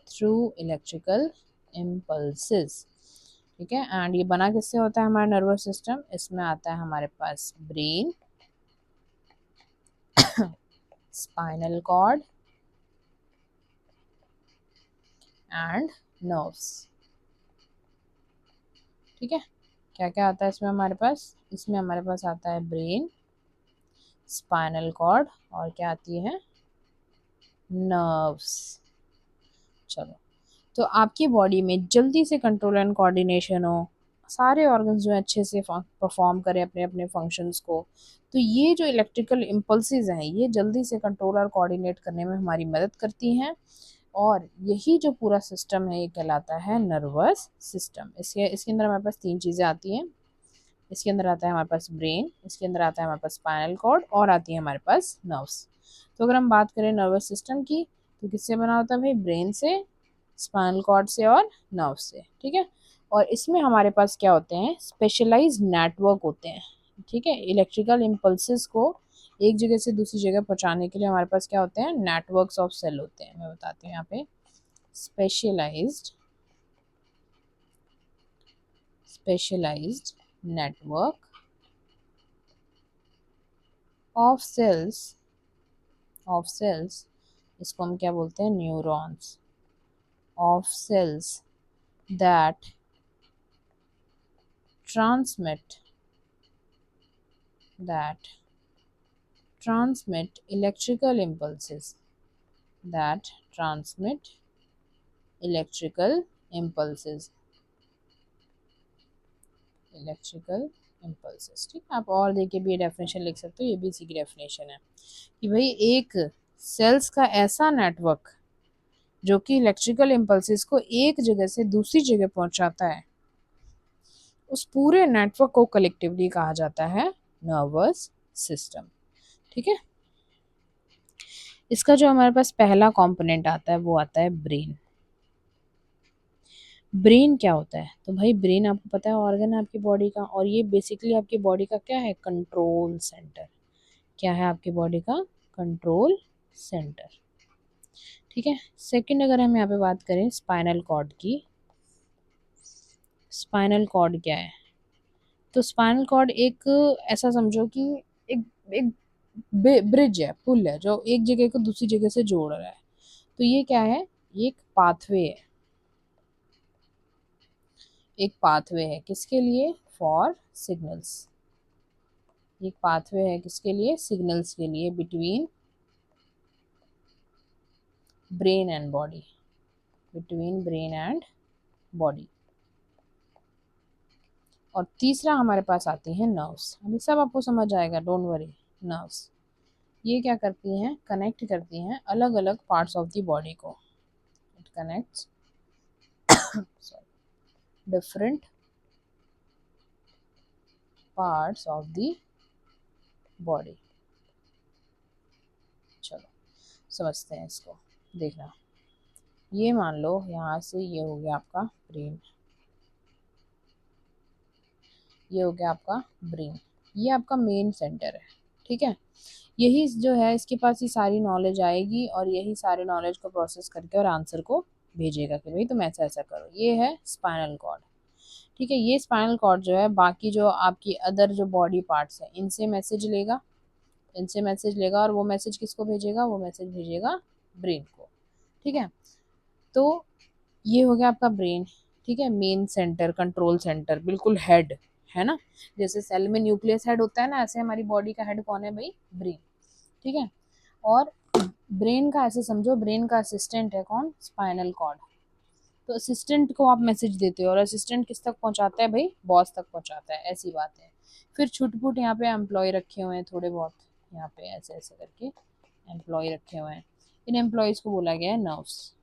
through electrical impulses, ठीक है। And ये बना किससे होता है हमारा नर्वस सिस्टम, इसमें आता है हमारे पास brain, spinal cord and nerves, ठीक है। क्या क्या आता है इसमें हमारे पास, इसमें हमारे पास आता है ब्रेन, स्पाइनल कॉर्ड और क्या आती है, नर्व्स। चलो, तो आपकी बॉडी में जल्दी से कंट्रोल एंड कोऑर्डिनेशन हो, सारे ऑर्गन्स जो है अच्छे से परफॉर्म करें अपने अपने फंक्शंस को, तो ये जो इलेक्ट्रिकल इम्पल्सेस हैं ये जल्दी से कंट्रोल और कोऑर्डिनेट करने में हमारी मदद करती हैं। और यही जो पूरा सिस्टम है ये कहलाता है नर्वस सिस्टम। इसके अंदर हमारे पास 3 चीज़ें आती हैं। इसके अंदर आता है हमारे पास ब्रेन, इसके अंदर आता है हमारे पास स्पाइनल कॉर्ड और आती है हमारे पास नर्व्स। तो अगर हम बात करें नर्वस सिस्टम की, तो किससे बना होता है भाई, ब्रेन से, स्पाइनल कॉर्ड से और नर्व से, ठीक है। और इसमें हमारे पास क्या होते हैं, स्पेशलाइज्ड नेटवर्क होते हैं, ठीक है। इलेक्ट्रिकल इम्पल्सेस को एक जगह से दूसरी जगह पहुंचाने के लिए हमारे पास क्या होते हैं, नेटवर्क्स ऑफ सेल होते हैं। मैं बताती हूँ यहाँ पे, specialised specialised network of cells इसको हम क्या बोलते हैं, neurons of cells that transmit that transmit electrical impulses, that transmit electrical impulses, electrical impulses. ठीक है, आप और देखिए भी ये डेफिनेशन लिख सकते हो, ये भी इसी की डेफिनेशन है कि भाई एक सेल्स का ऐसा नेटवर्क जो कि इलेक्ट्रिकल इम्पल्सेस को एक जगह से दूसरी जगह पहुंचाता है, उस पूरे नेटवर्क को कलेक्टिवली कहा जाता है नर्वस सिस्टम। ठीक है, इसका जो हमारे पास पहला कंपोनेंट आता है वो आता है ब्रेन। ब्रेन क्या होता है? तो भाई ब्रेन आपको पता है ऑर्गन है आपकी बॉडी का, और ये बेसिकली आपकी बॉडी का क्या है? Control centre. क्या है आपकी बॉडी का? Control centre. ठीक है, सेकंड अगर हम यहाँ पे बात करें स्पाइनल कॉर्ड की, स्पाइनल कॉर्ड क्या है? तो स्पाइनल कॉर्ड एक ऐसा समझो कि एक एक ब्रिज है, पुल है, जो एक जगह को दूसरी जगह से जोड़ रहा है। तो ये क्या है? ये एक पाथवे है। एक पाथवे है किसके लिए? For signals. एक पाथवे है किसके लिए? सिग्नल्स के लिए, between brain and body, between brain and body. और तीसरा हमारे पास आती है नर्व्स। अभी सब आपको समझ आएगा, डोंट वरी। नर्व्स ये क्या करती हैं? कनेक्ट करती हैं अलग अलग पार्ट्स ऑफ द बॉडी को। It connects different parts of the body. चलो समझते हैं इसको। देखना, ये मान लो यहाँ से ये हो गया आपका ब्रेन, ये हो गया आपका ब्रेन, ये आपका मेन सेंटर है। ठीक है, यही जो है इसके पास ही सारी नॉलेज आएगी और यही सारे नॉलेज को प्रोसेस करके और आंसर को भेजेगा कि भाई तुम ऐसा ऐसा करो। ये है स्पाइनल कॉर्ड। ठीक है, ये स्पाइनल कॉर्ड जो है बाकी जो आपकी अदर जो बॉडी पार्ट्स हैं इनसे मैसेज लेगा, इनसे मैसेज लेगा, और वो मैसेज किसको भेजेगा? वो मैसेज भेजेगा ब्रेन को। ठीक है, तो ये हो गया आपका ब्रेन। ठीक है, मेन सेंटर, कंट्रोल सेंटर, बिल्कुल हेड है ना। जैसे सेल में न्यूक्लियस हेड होता है ना, ऐसे हमारी बॉडी का हेड कौन है भाई? ब्रेन। ठीक है, और ब्रेन का ऐसे समझो, ब्रेन का असिस्टेंट है कौन? Spinal cord. तो असिस्टेंट को आप मैसेज देते हो और असिस्टेंट किस तक पहुंचाता है भाई? बॉस तक पहुंचाता है, ऐसी बात है। फिर छुटपुट यहाँ पे एम्प्लॉय रखे हुए हैं थोड़े बहुत, यहाँ पे ऐसे ऐसे करके एम्प्लॉय रखे हुए हैं। इन एम्प्लॉयज को बोला गया है नर्व्स।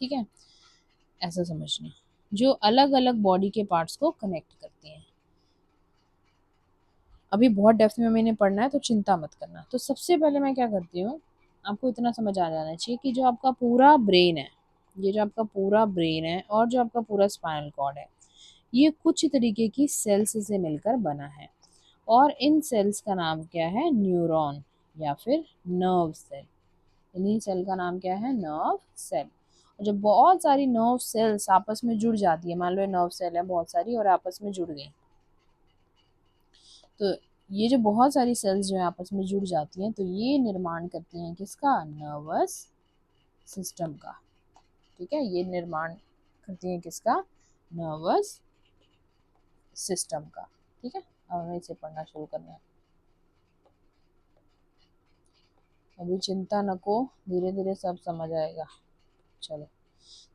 ठीक है, ऐसा समझना, जो अलग अलग बॉडी के पार्ट्स को कनेक्ट करती हैं। अभी बहुत डेप्थ में मैंने पढ़ना है तो चिंता मत करना। तो सबसे पहले मैं क्या करती हूँ, आपको इतना समझ आ जाना चाहिए कि जो आपका पूरा ब्रेन है, ये जो आपका पूरा ब्रेन है और जो आपका पूरा स्पाइनल कॉर्ड है, ये कुछ तरीके की सेल्स से मिलकर बना है। और इन सेल्स का नाम क्या है? न्यूरॉन या फिर नर्व सेल। इन्हीं सेल का नाम क्या है? Nerve cell. और जब बहुत सारी नर्व सेल्स आपस में जुड़ जाती है, मान लो ये नर्व सेल है बहुत सारी और आपस में जुड़ गई, तो ये जो बहुत सारी सेल्स जो है आपस में जुड़ जाती हैं, तो ये निर्माण करती हैं किसका? नर्वस सिस्टम का। ठीक है, ये निर्माण करती हैं किसका? नर्वस सिस्टम का। ठीक है, अब हमें इसे पढ़ना शुरू करना है। अभी चिंता नको, धीरे धीरे सब समझ आएगा। चलो,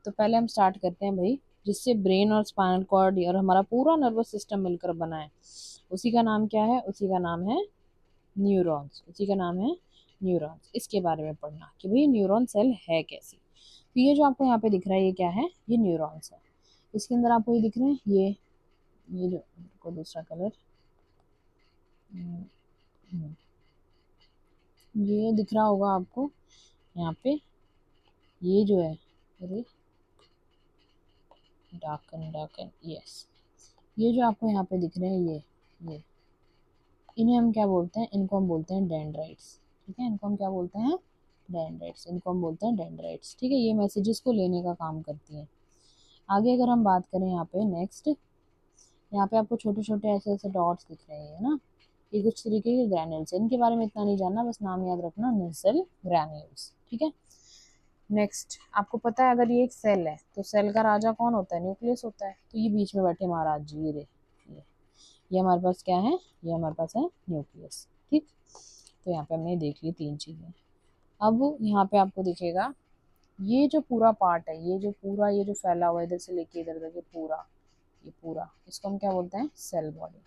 तो पहले हम स्टार्ट करते हैं भाई, जिससे ब्रेन और स्पाइनल कॉर्ड और हमारा पूरा नर्वस सिस्टम मिलकर बना है, उसी का नाम क्या है? उसी का नाम है न्यूरॉन्स। उसी का नाम है न्यूरॉन्स। इसके बारे में पढ़ना कि भाई न्यूरॉन सेल है कैसी। तो ये जो आपको यहाँ पे दिख रहा है ये क्या है? ये न्यूरॉन्स है। इसके अंदर आपको ये दिख रहे हैं, ये जो को दूसरा कलर, ये दिख रहा होगा आपको यहाँ पे, ये जो है, अरे डार्कन डार्कन, यस, ये जो आपको यहाँ पे दिख रहे हैं ये इन्हें हम क्या बोलते हैं? इनको हम बोलते हैं डेंड्राइट्स। ठीक है, इनको हम क्या बोलते हैं? डेंड्राइट्स। इनको हम बोलते हैं डेंड्राइट्स। ठीक है, ये मैसेजेस को लेने का काम करती हैं। आगे अगर हम बात करें यहाँ पे नेक्स्ट, यहाँ पे आपको छोटे छोटे ऐसे ऐसे डॉट्स दिख रहे हैं ना, ये कुछ तरीके के ग्रैन्यूल्स हैं। इनके बारे में इतना नहीं जानना, बस नाम याद रखना, नेसल ग्रैन्यूल्स। ठीक है, नेक्स्ट आपको पता है अगर ये एक सेल है तो सेल का राजा कौन होता है? न्यूक्लियस होता है। तो ये बीच में बैठे महाराज जी, ये ये हमारे पास क्या है, ये हमारे पास है न्यूक्लियस। ठीक, तो यहाँ पे हमने देख ली 3 चीज़ें। अब यहाँ पे आपको दिखेगा ये जो पूरा पार्ट है, ये जो पूरा ये जो फैला हुआ है इधर से लेके इधर तक, ये पूरा इसको हम क्या बोलते हैं, सेल बॉडी।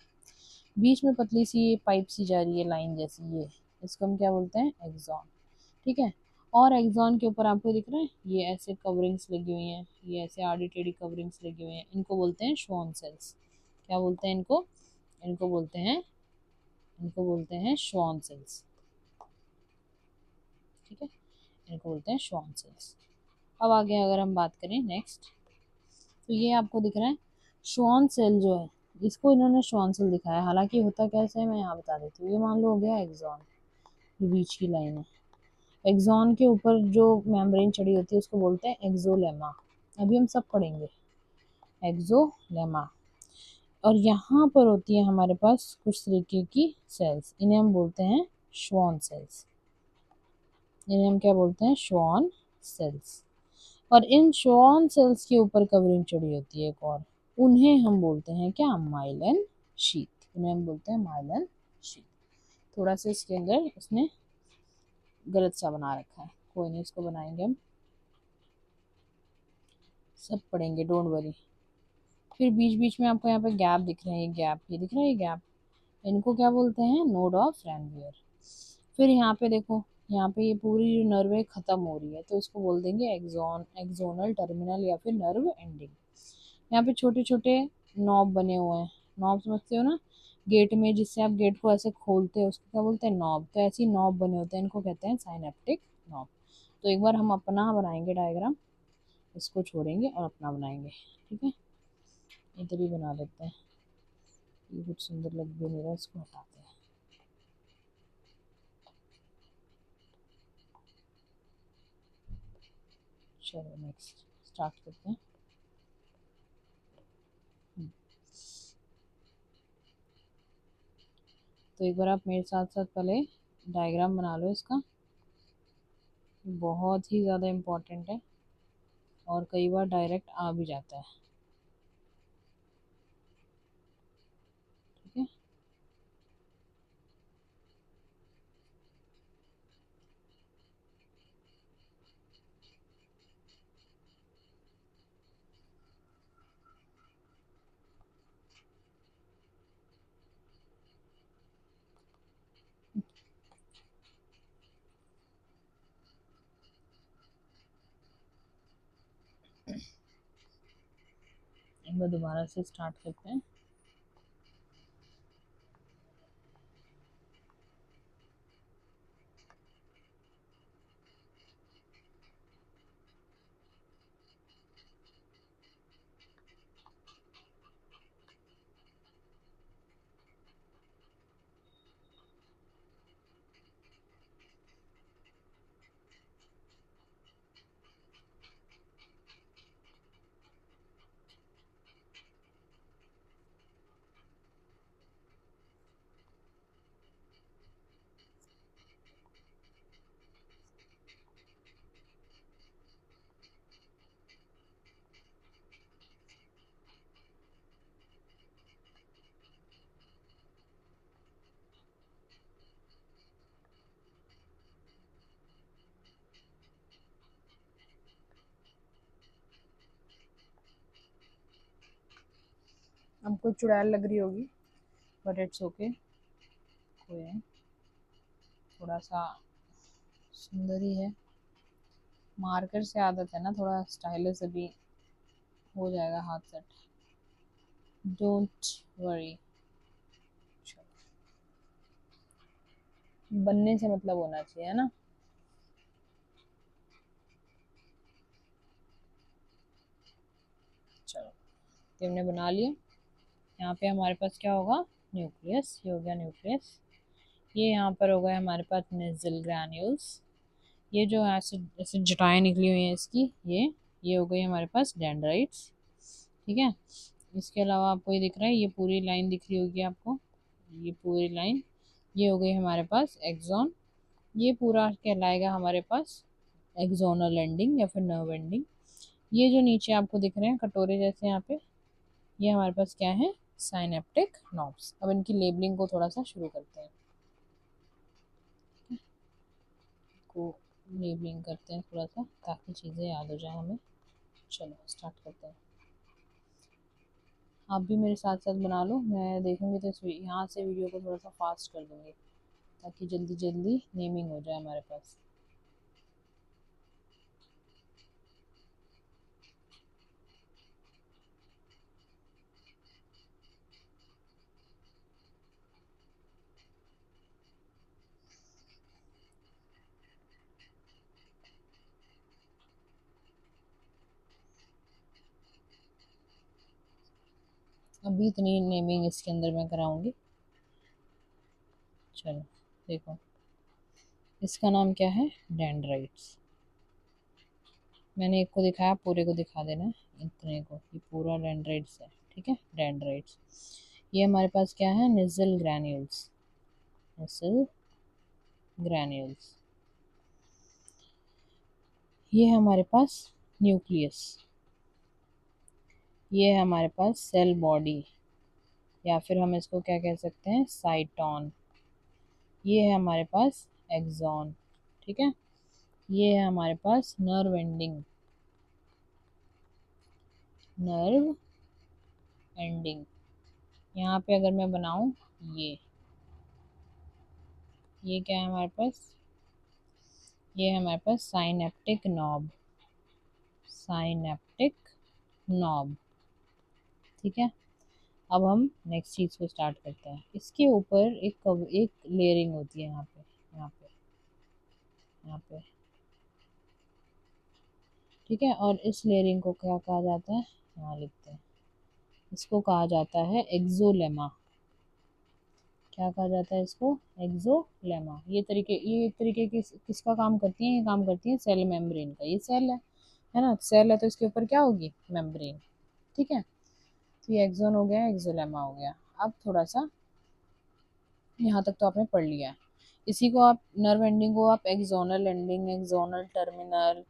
बीच में पतली सी ये पाइप सी जा रही है लाइन जैसी, ये इसको हम क्या बोलते हैं, एक्सॉन। ठीक है, और एक्सॉन के ऊपर आपको दिख रहा है ये ऐसे कवरिंग्स लगी हुई हैं, ये ऐसे आड़ी टेढ़ी कवरिंग्स लगी हुई हैं, इनको बोलते हैं श्वान सेल्स। क्या बोलते हैं इनको, इनको बोलते हैं, इनको बोलते हैं श्वान सेल्स। ठीक है, इनको बोलते हैं श्वान सेल्स। अब आगे अगर हम बात करें नेक्स्ट, तो ये आपको दिख रहा है श्वान सेल जो है, इसको इन्होंने श्वान सेल दिखाया, हालांकि होता कैसे है मैं यहाँ बता देती हूँ। ये मान लो हो गया एक्सॉन, ये बीच की लाइन है। एक्सॉन के ऊपर जो मेम्ब्रेन चढ़ी होती है उसको बोलते हैं एक्सोलेमा। अभी हम सब पढ़ेंगे एक्सोलेमा। और यहाँ पर होती है हमारे पास कुछ तरीके की सेल्स, इन्हें हम बोलते हैं श्वान सेल्स। इन्हें हम क्या बोलते हैं, श्वान सेल्स। और इन श्वान सेल्स के ऊपर कवरिंग चढ़ी होती है एक और, उन्हें हम बोलते हैं क्या, माइलन शीथ। उन्हें हम बोलते हैं माइलन शीथ। थोड़ा सा इसके अंदर इसने गलत सा बना रखा है, कोई नहीं, इसको बनाएंगे हम, सब पढ़ेंगे, डोंट वरी। फिर बीच बीच में आपको यहाँ पे गैप दिख रहे हैं, ये गैप, ये दिख रहा है ये गैप, इनको क्या बोलते हैं, नोड ऑफ रैनवियर। फिर यहाँ पे देखो, यहाँ पे ये पूरी जो नर्व है खत्म हो रही है, तो इसको बोल देंगे एक्सॉन, एक्सोनल टर्मिनल या फिर नर्व एंडिंग। यहाँ पे छोटे छोटे नॉब बने हुए हैं, नॉब समझते हो ना, गेट में जिससे आप गेट को ऐसे खोलते हो उसको क्या बोलते हैं, नॉब। तो ऐसे ही नॉब बने होते हैं, इनको कहते हैं साइनेप्टिक नॉब। तो एक बार हम अपना बनाएंगे डायग्राम, इसको छोड़ेंगे और अपना बनाएंगे। ठीक है, इधर ही बना लेते हैं, ये कुछ सुंदर लग भी नहीं रहा, इसको हटाते हैं। चलो नेक्स्ट स्टार्ट करते हैं। तो एक बार आप मेरे साथ साथ पहले डायग्राम बना लो इसका, बहुत ही ज़्यादा इम्पोर्टेंट है और कई बार डायरेक्ट आ भी जाता है। ठीक है, एक बार दोबारा से स्टार्ट करते हैं। हमको चुड़ैल लग रही होगी, बट इट्स ओके, कोई नहीं, थोड़ा सा सुंदर ही है। मार्कर से आदत है ना, थोड़ा स्टाइलिश अभी हो जाएगा हाथ सेट, डोंट वरी। बनने से मतलब होना चाहिए, है ना। चलो, ये हमने बना लिया। यहाँ पे हमारे पास क्या होगा, न्यूक्लियस, ये हो गया न्यूक्लियस। ये यहाँ पर हो गए हमारे पास नेजल ग्रैन्यूल्स, ये जो ऐसे ऐसे जटाएं निकली हुई हैं इसकी, ये हो गई हमारे पास डेंड्राइट्स। ठीक है, इसके अलावा आपको ये दिख रहा है, ये पूरी लाइन दिख रही होगी आपको, ये पूरी लाइन, ये हो गई हमारे पास एक्सॉन। ये पूरा कहलाएगा हमारे पास एक्सोनल एंडिंग या फिर नर्व एंडिंग। ये जो नीचे आपको दिख रहे हैं कटोरे जैसे यहाँ पे, ये हमारे पास क्या है, साइनेप्टिक नॉब्स। अब इनकी लेबलिंग को थोड़ा सा शुरू करते हैं, को लेबलिंग करते हैं थोड़ा सा ताकि चीज़ें याद हो जाए हमें। चलो स्टार्ट करते हैं। आप भी मेरे साथ साथ बना लो, मैं देखूंगी तो यहाँ से वीडियो को थोड़ा सा फास्ट कर दूंगी ताकि जल्दी जल्दी नेमिंग हो जाए हमारे पास। अभी इतनी नेमिंग इसके अंदर मैं कराऊंगी। चलो देखो, इसका नाम क्या है, डेंड्राइट्स। मैंने एक को दिखाया, पूरे को दिखा देना है, इतने को, ये पूरा डेंड्राइट्स है, ठीक है, डेंड्राइट्स। ये हमारे पास क्या है, निजल ग्रैन्यूल्स, निजल ग्रैन्यूल्स। ये है हमारे पास न्यूक्लियस। ये है हमारे पास सेल बॉडी, या फिर हम इसको क्या कह सकते हैं, साइटोन। ये है हमारे पास एक्सॉन, ठीक है। ये है हमारे पास नर्व एंडिंग, नर्व एंडिंग। यहाँ पे अगर मैं बनाऊं, ये क्या है हमारे पास, ये है हमारे पास साइनेप्टिक नॉब, साइनेप्टिक नॉब, ठीक है। अब हम नेक्स्ट चीज़ को स्टार्ट करते हैं। इसके ऊपर एक लेयरिंग होती है, यहाँ पे, यहाँ पे, यहाँ पे, ठीक है। और इस लेयरिंग को क्या कहा जाता है, यहाँ लिखते हैं, इसको कहा जाता है एक्सोलेमा। क्या कहा जाता है इसको, एक्सोलेमा। ये एक तरीके की किसका काम करती है, ये काम करती है सेल मेम्ब्रेन का। ये सेल है ना, सेल है तो इसके ऊपर क्या होगी, मेम्ब्रेन, ठीक है। तो ये एक्सोन हो गया, एक्सोलेमा हो गया। अब थोड़ा सा यहाँ तक तो आपने पढ़ लिया है। इसी को आप, नर्व एंडिंग को आप एक्सोनल एंडिंग, एक्सोनल टर्मिनल,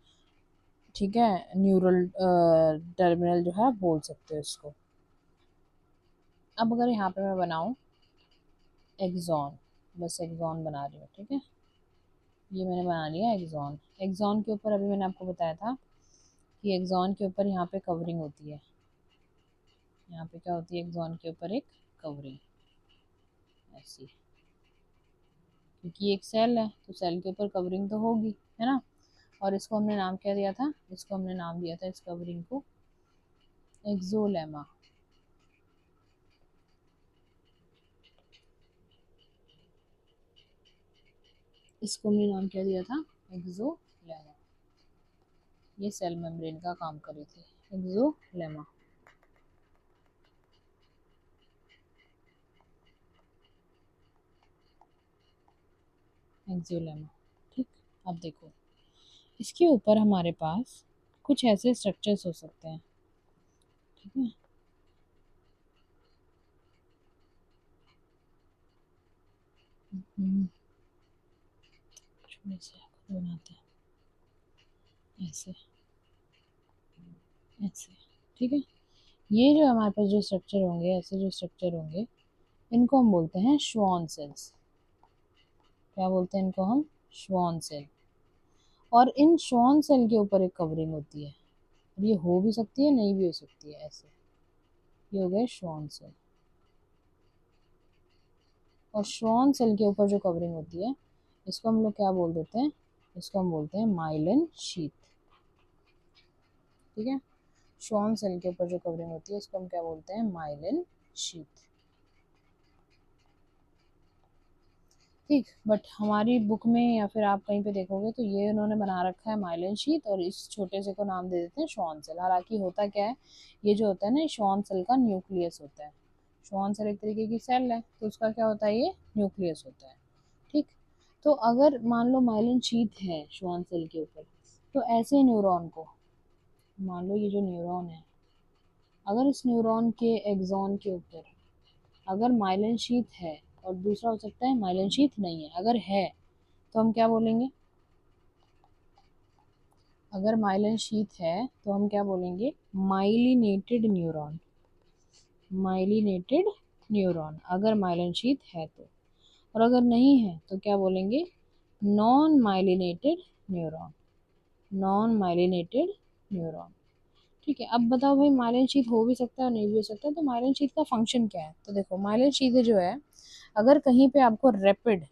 ठीक है, न्यूरल टर्मिनल जो है बोल सकते हो इसको। अब अगर यहाँ पे मैं बनाऊँ एक्सॉन, बस एक्सॉन बना रही हूँ, ठीक है। ये मैंने बना लिया एक्सॉन। एक्सॉन के ऊपर अभी मैंने आपको बताया था कि एक्सॉन के ऊपर यहाँ पे कवरिंग होती है। यहाँ पे क्या होती है, एक्सॉन के ऊपर एक कवरिंग ऐसी, क्योंकि ये एक सेल है तो सेल के ऊपर कवरिंग तो होगी, है ना। और इसको हमने नाम क्या दिया था, इसको हमने नाम दिया था इस कवरिंग को एक्सोलेमा। इसको हमने नाम क्या दिया था, एक्सोलेमा। ये सेल मेम्ब्रेन का काम कर रही थी, एक्सोलेमा। एक्सोलेमा, ठीक। अब देखो, इसके ऊपर हमारे पास कुछ ऐसे स्ट्रक्चर्स हो सकते हैं, ठीक है। छोटे से बनाते हैं ऐसे, ऐसे, ठीक है। ये जो हमारे पास जो स्ट्रक्चर होंगे, ऐसे जो स्ट्रक्चर होंगे, इनको हम बोलते हैं श्वान सेल्स। क्या बोलते हैं इनको हम, श्वान सेल। और इन श्वान सेल के ऊपर एक कवरिंग होती है, और ये हो भी सकती है, नहीं भी हो सकती है, ऐसे। ये हो गए श्वान सेल। और श्वान सेल के ऊपर जो कवरिंग होती है, इसको हम लोग क्या बोल देते हैं, इसको हम बोलते हैं माइलिन शीथ, ठीक है। श्वान सेल के ऊपर जो कवरिंग होती है, इसको हम क्या बोलते हैं, माइलिन शीथ, ठीक। बट हमारी बुक में या फिर आप कहीं पे देखोगे तो ये उन्होंने बना रखा है माइलिन शीथ, और इस छोटे से को नाम दे देते हैं श्वान सेल। हालांकि होता क्या है, ये जो होता है ना, श्वान सेल का न्यूक्लियस होता है। श्वान सेल एक तरीके की सेल है, तो उसका क्या होता है, ये न्यूक्लियस होता है, ठीक। तो अगर मान लो माइलिन शीथ है श्वान सेल के ऊपर, तो ऐसे न्यूरॉन को, मान लो ये जो न्यूरॉन है, अगर इस न्यूरॉन के एक्सॉन के ऊपर अगर माइलिन शीथ है, और दूसरा हो सकता है माइलिन शीथ नहीं है, अगर है तो हम क्या बोलेंगे, अगर माइलिन शीथ है तो हम क्या बोलेंगे, माइलिनेटेड न्यूरॉन, माइलिनेटेड न्यूरॉन, अगर माइलिन शीथ है तो, और अगर नहीं है तो क्या बोलेंगे, non myelinated neuron, non myelinated neuron. ठीक है, अब बताओ भाई माइलिन शीथ हो भी सकता है और नहीं भी हो सकता, तो माइलिन शीथ का फंक्शन क्या है। तो देखो माइलिन शीथ जो है, अगर कहीं पे आपको रैपिड,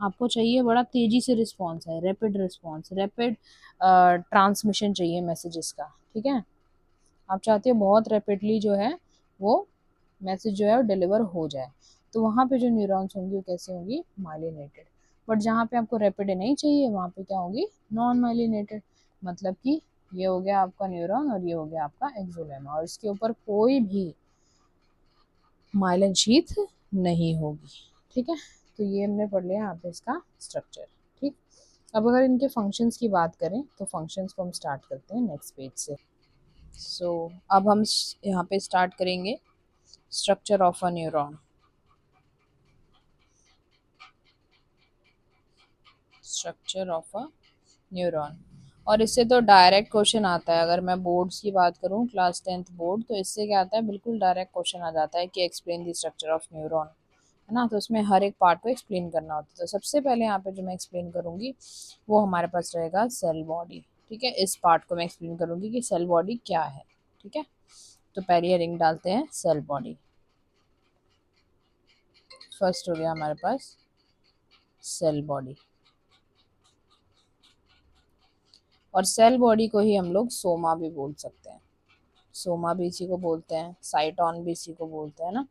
आपको चाहिए बड़ा तेजी से रिस्पॉन्स है, रैपिड रिस्पॉन्स, रैपिड ट्रांसमिशन चाहिए मैसेजेस का, ठीक है, आप चाहते हो बहुत रैपिडली जो है वो मैसेज जो है वो डिलीवर हो जाए, तो वहाँ पे जो न्यूरॉन्स होंगी वो कैसे होंगी, माइलिनेटेड। बट जहाँ पे आपको रैपिड नहीं चाहिए वहाँ पे क्या होगी, नॉन माइलिनेटेड। मतलब कि ये हो गया आपका न्यूरॉन और ये हो गया आपका एक्सोलेमा, और इसके ऊपर कोई भी माइलिन शीथ नहीं होगी। ठीक है, तो ये हमने पढ़ लिया यहाँ पे इसका स्ट्रक्चर। ठीक, अब अगर इनके फंक्शंस की बात करें तो फंक्शंस को हम स्टार्ट करते हैं नेक्स्ट पेज से। सो अब हम यहाँ पे स्टार्ट करेंगे structure of a neuron. Structure of a neuron, और इससे तो डायरेक्ट क्वेश्चन आता है। अगर मैं बोर्ड्स की बात करूँ, क्लास 10th बोर्ड, तो इससे क्या आता है, बिल्कुल डायरेक्ट क्वेश्चन आ जाता है कि explain the structure of neuron, है ना। तो उसमें हर एक पार्ट को एक्सप्लेन करना होता है। तो सबसे पहले यहाँ पे जो मैं एक्सप्लेन करूँगी वो हमारे पास रहेगा सेल बॉडी। ठीक है, इस पार्ट को मैं एक्सप्लेन करूँगी कि सेल बॉडी क्या है। ठीक है, तो पहले रिंग डालते हैं सेल बॉडी। फर्स्ट हो गया हमारे पास सेल बॉडी, और सेल बॉडी को ही हम लोग सोमा भी बोल सकते हैं। सोमा भी इसी को बोलते हैं, साइटॉन भी इसी को बोलते हैं ना।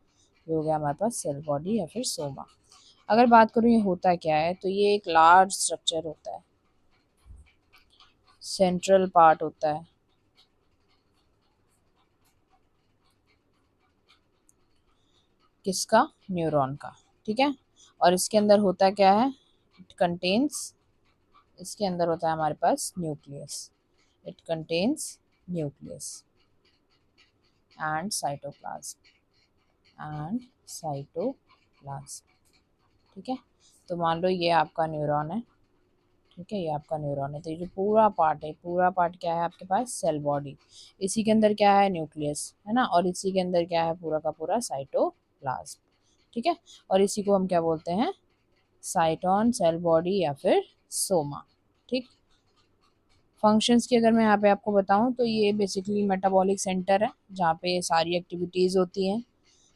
ये हो गया हमारे पास सेल बॉडी या फिर सोमा। अगर बात करूँ ये होता क्या है, तो ये एक लार्ज स्ट्रक्चर होता है, सेंट्रल पार्ट होता है किसका, न्यूरॉन का। ठीक है, और इसके अंदर होता क्या है, इट कंटेन्स, इसके अंदर होता है हमारे पास nucleus, it contains nucleus and cytoplasm, and cytoplasm. ठीक है, तो मान लो ये आपका न्यूरॉन है। ठीक है, ये आपका न्यूरॉन है, तो ये जो पूरा पार्ट है, पूरा पार्ट क्या है आपके पास, सेल बॉडी। इसी के अंदर क्या है, न्यूक्लियस, है ना, और इसी के अंदर क्या है, पूरा का पूरा साइटोप्लाज्म। ठीक है, और इसी को हम क्या बोलते हैं, साइटोन, सेल बॉडी या फिर सोमा। ठीक, फंक्शंस की अगर मैं यहाँ पे आपको बताऊँ तो ये बेसिकली मेटाबॉलिक सेंटर है जहाँ पे सारी एक्टिविटीज़ होती हैं।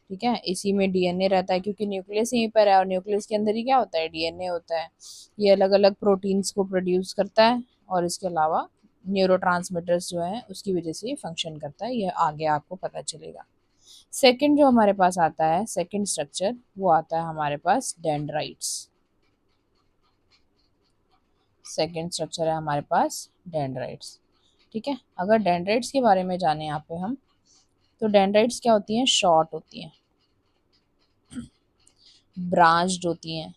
ठीक है, इसी में डीएनए रहता है क्योंकि न्यूक्लियस यहीं पर है, और न्यूक्लियस के अंदर ही क्या होता है, डीएनए होता है। ये अलग अलग प्रोटीन्स को प्रोड्यूस करता है, और इसके अलावा न्यूरोट्रांसमीटर्स जो हैं उसकी वजह से ये फंक्शन करता है। ये आगे आपको पता चलेगा। सेकंड जो हमारे पास आता है, सेकंड स्ट्रक्चर, वो आता है हमारे पास डेंड्राइट्स। सेकंड स्ट्रक्चर है हमारे पास डेंड्राइट्स। ठीक है, अगर डेंड्राइट्स के बारे में जाने यहाँ पे हम, तो डेंड्राइट्स क्या होती हैं, शॉर्ट होती हैं, ब्रांच्ड होती हैं।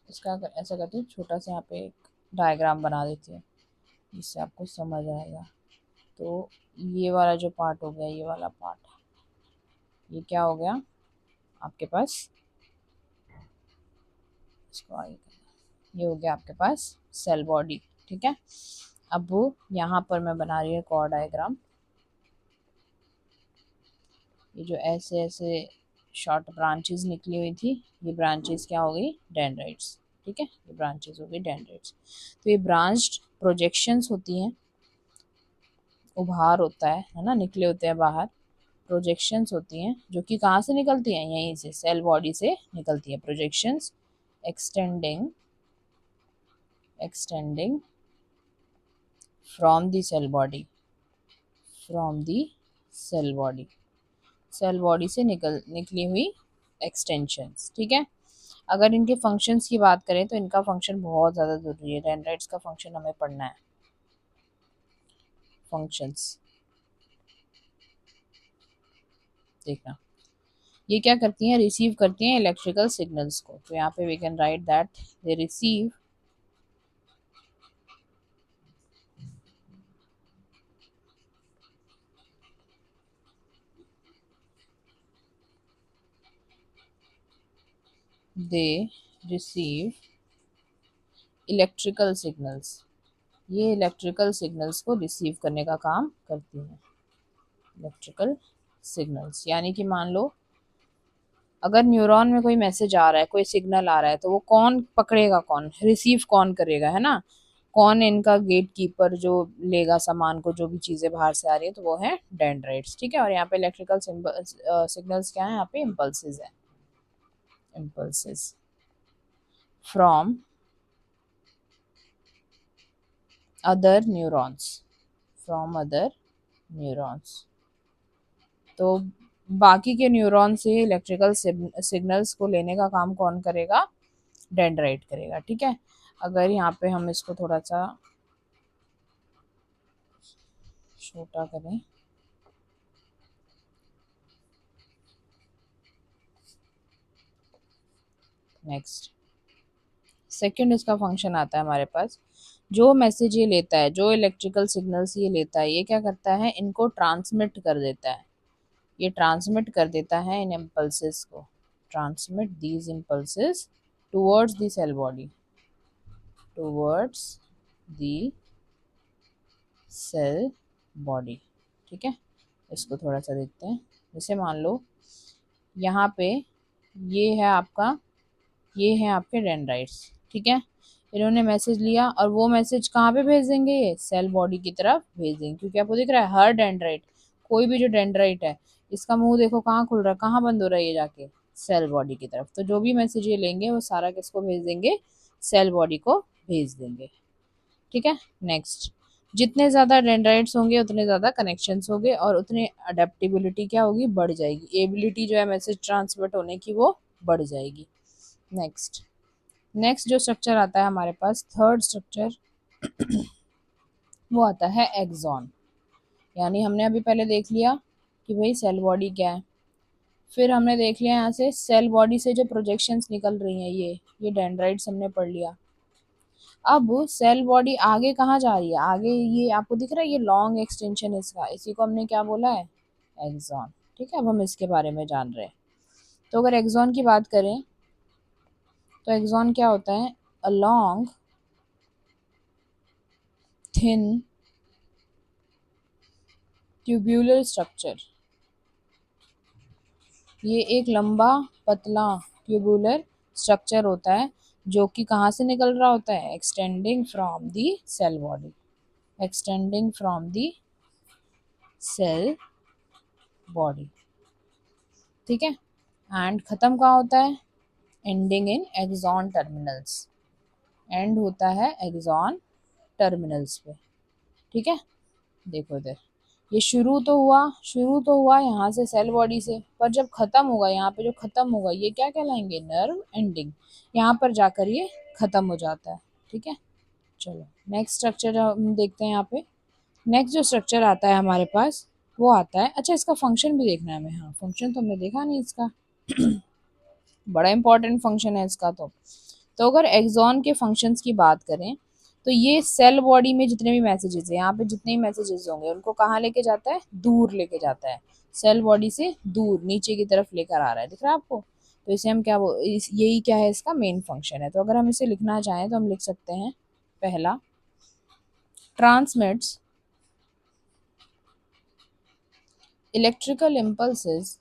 इसका ऐसा करती हूँ, छोटा सा यहाँ पे एक डायग्राम बना देती हूँ जिससे आपको समझ आएगा। तो ये वाला जो पार्ट हो गया, ये वाला पार्ट, ये क्या हो गया आपके पास, इसको आगे करना, ये हो गया आपके पास सेल बॉडी। ठीक है, अब वो यहाँ पर मैं बना रही हूँ एक और डायग्राम। ये जो ऐसे ऐसे शॉर्ट ब्रांचेस निकली हुई थी, ये ब्रांचेस क्या हो गई, डेंड्राइट्स। ठीक है, ये ब्रांचेस हो गई डेंड्राइट्स। तो ये ब्रांच्ड प्रोजेक्शंस होती हैं, उभार होता है ना, निकले होते हैं बाहर, प्रोजेक्शंस होती हैं जो कि कहाँ से निकलती हैं, यहीं से सेल बॉडी से निकलती है projections, extending extending from the cell body, from the cell body, cell body से निकली हुई एक्सटेंशंस। ठीक है, अगर इनके फंक्शंस की बात करें तो इनका फंक्शन बहुत ज़्यादा ज़रूरी है, डेंड्राइट्स का फंक्शन हमें पढ़ना है। फंक्शंस देखना, ये क्या करती हैं, रिसीव करती हैं इलेक्ट्रिकल सिग्नल्स को। तो यहाँ पे we can write that they receive they receive electrical signals, ये इलेक्ट्रिकल सिग्नल्स को रिसीव करने का काम करती हैं। इलेक्ट्रिकल सिग्नल्स, यानी कि मान लो अगर न्यूरॉन में कोई मैसेज आ रहा है, कोई सिग्नल आ रहा है, तो वो कौन पकड़ेगा, कौन रिसीव कौन करेगा, है ना, कौन इनका गेट कीपर जो लेगा सामान को, जो भी चीजें बाहर से आ रही है, तो वो है डेंड्राइट्स। ठीक है, और यहाँ पे इलेक्ट्रिकल सिग्नल्स क्या है, यहाँ पे इम्पल्सेस है, impulses from other neurons, from other neurons. तो बाकी के न्यूरॉन से इलेक्ट्रिकल सिग्नल्स को लेने का काम कौन करेगा, डेंड्राइट करेगा। ठीक है, अगर यहाँ पे हम इसको थोड़ा सा छोटा करें, नेक्स्ट सेकंड इसका फंक्शन आता है हमारे पास, जो मैसेज ये लेता है, जो इलेक्ट्रिकल सिग्नल्स ये लेता है, ये क्या करता है, इनको ट्रांसमिट कर देता है, ये ट्रांसमिट कर देता है इन इम्पल्सेस को, transmit these impulses towards the cell body, towards the cell body. ठीक है, इसको थोड़ा सा देखते हैं। जैसे मान लो यहाँ पे ये है आपका, ये है आपके डेंड्राइट्स। ठीक है, इन्होंने मैसेज लिया और वो मैसेज कहाँ पे भेज देंगे, ये सेल बॉडी की तरफ भेज देंगे, क्योंकि आपको दिख रहा है हर डेंड्राइट, कोई भी जो डेंड्राइट है इसका मुंह देखो कहाँ खुल रहा है, कहाँ बंद हो रहा है, ये जाके सेल बॉडी की तरफ। तो जो भी मैसेज ये लेंगे वो सारा किसको भेज देंगे, सेल बॉडी को भेज देंगे। ठीक है, नेक्स्ट, जितने ज़्यादा डेंड्राइट्स होंगे उतने ज़्यादा कनेक्शंस होंगे और उतनी अडेप्टिबिलिटी क्या होगी, बढ़ जाएगी, एबिलिटी जो है मैसेज ट्रांसमिट होने की वो बढ़ जाएगी। नेक्स्ट, नेक्स्ट जो स्ट्रक्चर आता है हमारे पास, थर्ड स्ट्रक्चर, वो आता है एक्सॉन। यानी हमने अभी पहले देख लिया कि भाई सेल बॉडी क्या है, फिर हमने देख लिया यहाँ से सेल बॉडी से जो प्रोजेक्शंस निकल रही हैं, ये डेंड्राइट्स हमने पढ़ लिया। अब सेल बॉडी आगे कहाँ जा रही है, आगे ये आपको दिख रहा है, ये लॉन्ग एक्सटेंशन इसका, इसी को हमने क्या बोला है, एक्सॉन। ठीक है, अब हम इसके बारे में जान रहे हैं। तो अगर एक्सॉन की बात करें तो एक्सॉन क्या होता है, a long thin tubular structure, ये एक लंबा पतला ट्यूबुलर स्ट्रक्चर होता है जो कि कहाँ से निकल रहा होता है, extending from the cell body, extending from the cell body. ठीक है, एंड खत्म कहाँ होता है, ending in axon terminals, end होता है एक्सॉन टर्मिनल्स पे। ठीक है, देखो इधर, ये शुरू तो हुआ यहाँ से सेल बॉडी से, पर जब खत्म होगा, यहाँ पे जो खत्म होगा ये क्या कहलाएंगे, नर्व एंडिंग, यहाँ पर जाकर ये खत्म हो जाता है। ठीक है, चलो नेक्स्ट स्ट्रक्चर हम देखते हैं यहाँ पे। नेक्स्ट जो स्ट्रक्चर आता है हमारे पास वो आता है, अच्छा इसका फंक्शन भी देखना है हमें, हाँ फंक्शन तो हमने देखा नहीं इसका बड़ा इंपॉर्टेंट फंक्शन है इसका। तो अगर एक्सॉन के फंक्शंस की बात करें तो ये सेल बॉडी में जितने भी मैसेजेस हैं, यहाँ पे जितने भी मैसेजेस होंगे उनको कहाँ लेके जाता है, दूर लेके जाता है, सेल बॉडी से दूर नीचे की तरफ लेकर आ रहा है, दिख रहा है आपको। तो इसे हम क्या यही क्या है, इसका मेन फंक्शन है। तो अगर हम इसे लिखना चाहें तो हम लिख सकते हैं, पहला, transmits electrical impulses,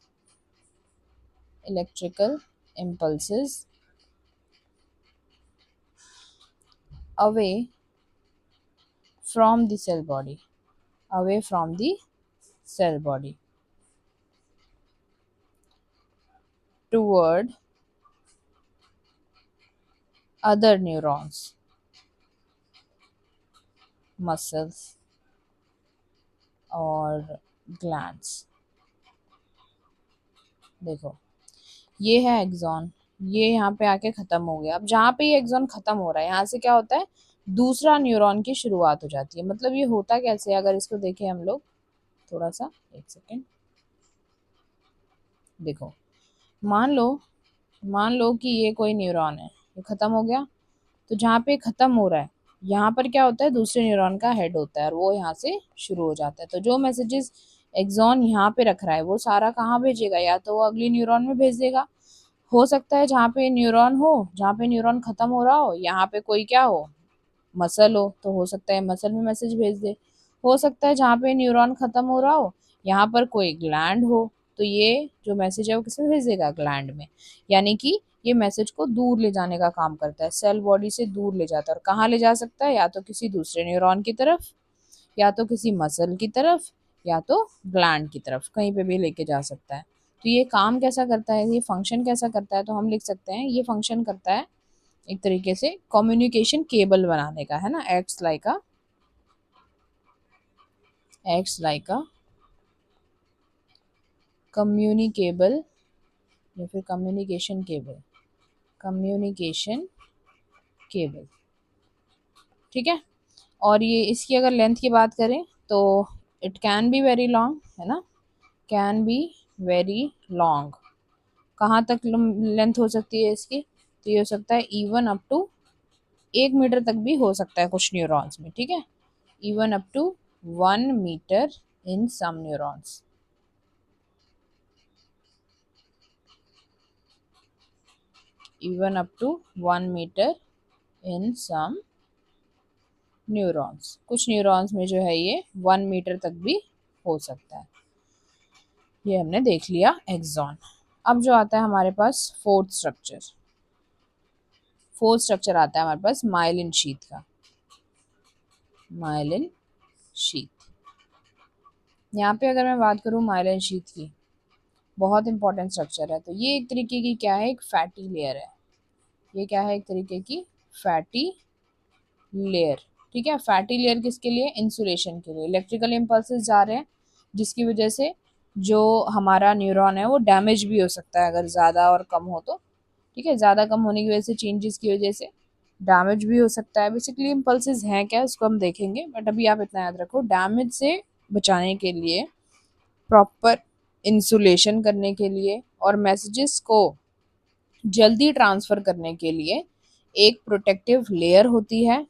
electrical impulses away from the cell body, away from the cell body toward other neurons, muscles और glands। देखो ये है एक्सॉन, ये यहाँ पे आके खत्म हो गया। अब जहाँ पे ये एक्सॉन खत्म हो रहा है यहाँ से क्या होता है, दूसरा न्यूरॉन की शुरुआत हो जाती है। मतलब ये होता कैसे है, अगर इसको देखें हम लोग थोड़ा सा, एक सेकेंड, देखो मान लो कि ये कोई न्यूरॉन है, ये खत्म हो गया, तो जहाँ पे खत्म हो रहा है यहाँ पर क्या होता है, दूसरे न्यूरॉन का हेड होता है और वो यहाँ से शुरू हो जाता है। तो जो मैसेजेस एक्सॉन यहाँ पे रख रहा है वो सारा कहाँ भेजेगा, या तो वो अगली न्यूरॉन में भेज देगा, हो सकता है जहाँ पे न्यूरॉन हो, जहाँ पे न्यूरॉन खत्म हो रहा हो यहाँ पे कोई क्या हो, मसल हो, तो हो सकता है मसल में मैसेज भेज दे। हो सकता है जहाँ पे न्यूरॉन खत्म हो रहा हो यहाँ पर कोई ग्लैंड हो तो ये जो मैसेज है वो किसमें भेजेगा, ग्लैंड में। यानी कि ये मैसेज को दूर ले जाने का काम करता है, सेल बॉडी से दूर ले जाता है। और कहाँ ले जा सकता है, या तो किसी दूसरे न्यूरॉन की तरफ, या तो किसी मसल की तरफ, या तो ग्लैंड की तरफ, कहीं पे भी लेके जा सकता है। तो ये काम कैसा करता है, ये फंक्शन कैसा करता है, तो हम लिख सकते हैं ये फंक्शन करता है एक तरीके से कम्युनिकेशन केबल बनाने का, है ना। एक्ट्स लाइक अ कम्युनिकेबल, या फिर कम्युनिकेशन केबल, ठीक है। और ये इसकी अगर लेंथ की बात करें तो it can be very long, है ना, कैन बी वेरी लॉन्ग। कहाँ तक लेंथ हो सकती है इसकी, तो ये हो सकता है इवन अप टू 1 मीटर तक भी हो सकता है कुछ न्यूरॉन्स में, ठीक है। Even up to 1 metre in some neurons. Even up to 1 metre in some neurons, कुछ न्यूरॉन्स में जो है ये 1 मीटर तक भी हो सकता है। ये हमने देख लिया एक्सॉन। अब जो आता है हमारे पास फोर्थ स्ट्रक्चर आता है हमारे पास माइलिन शीथ का। माइलिन शीथ, यहाँ पे अगर मैं बात करूँ माइलिन शीथ की, बहुत इंपॉर्टेंट स्ट्रक्चर है। तो ये एक तरीके की क्या है, एक फैटी लेयर है। ये क्या है, एक तरीके की फैटी लेयर, ठीक है। फैटी लेयर किसके लिए, इंसुलेशन के लिए। इलेक्ट्रिकल इम्पल्सेस जा रहे हैं जिसकी वजह से जो हमारा न्यूरॉन है वो डैमेज भी हो सकता है अगर ज़्यादा और कम हो तो, ठीक है। ज़्यादा कम होने की वजह से, चेंजेस की वजह से डैमेज भी हो सकता है। बेसिकली इम्पल्सेस हैं क्या, उसको हम देखेंगे, बट अभी आप इतना याद रखो, डैमेज से बचाने के लिए, प्रॉपर इंसुलेशन करने के लिए, और मैसेजेस को जल्दी ट्रांसफ़र करने के लिए एक प्रोटेक्टिव लेयर होती है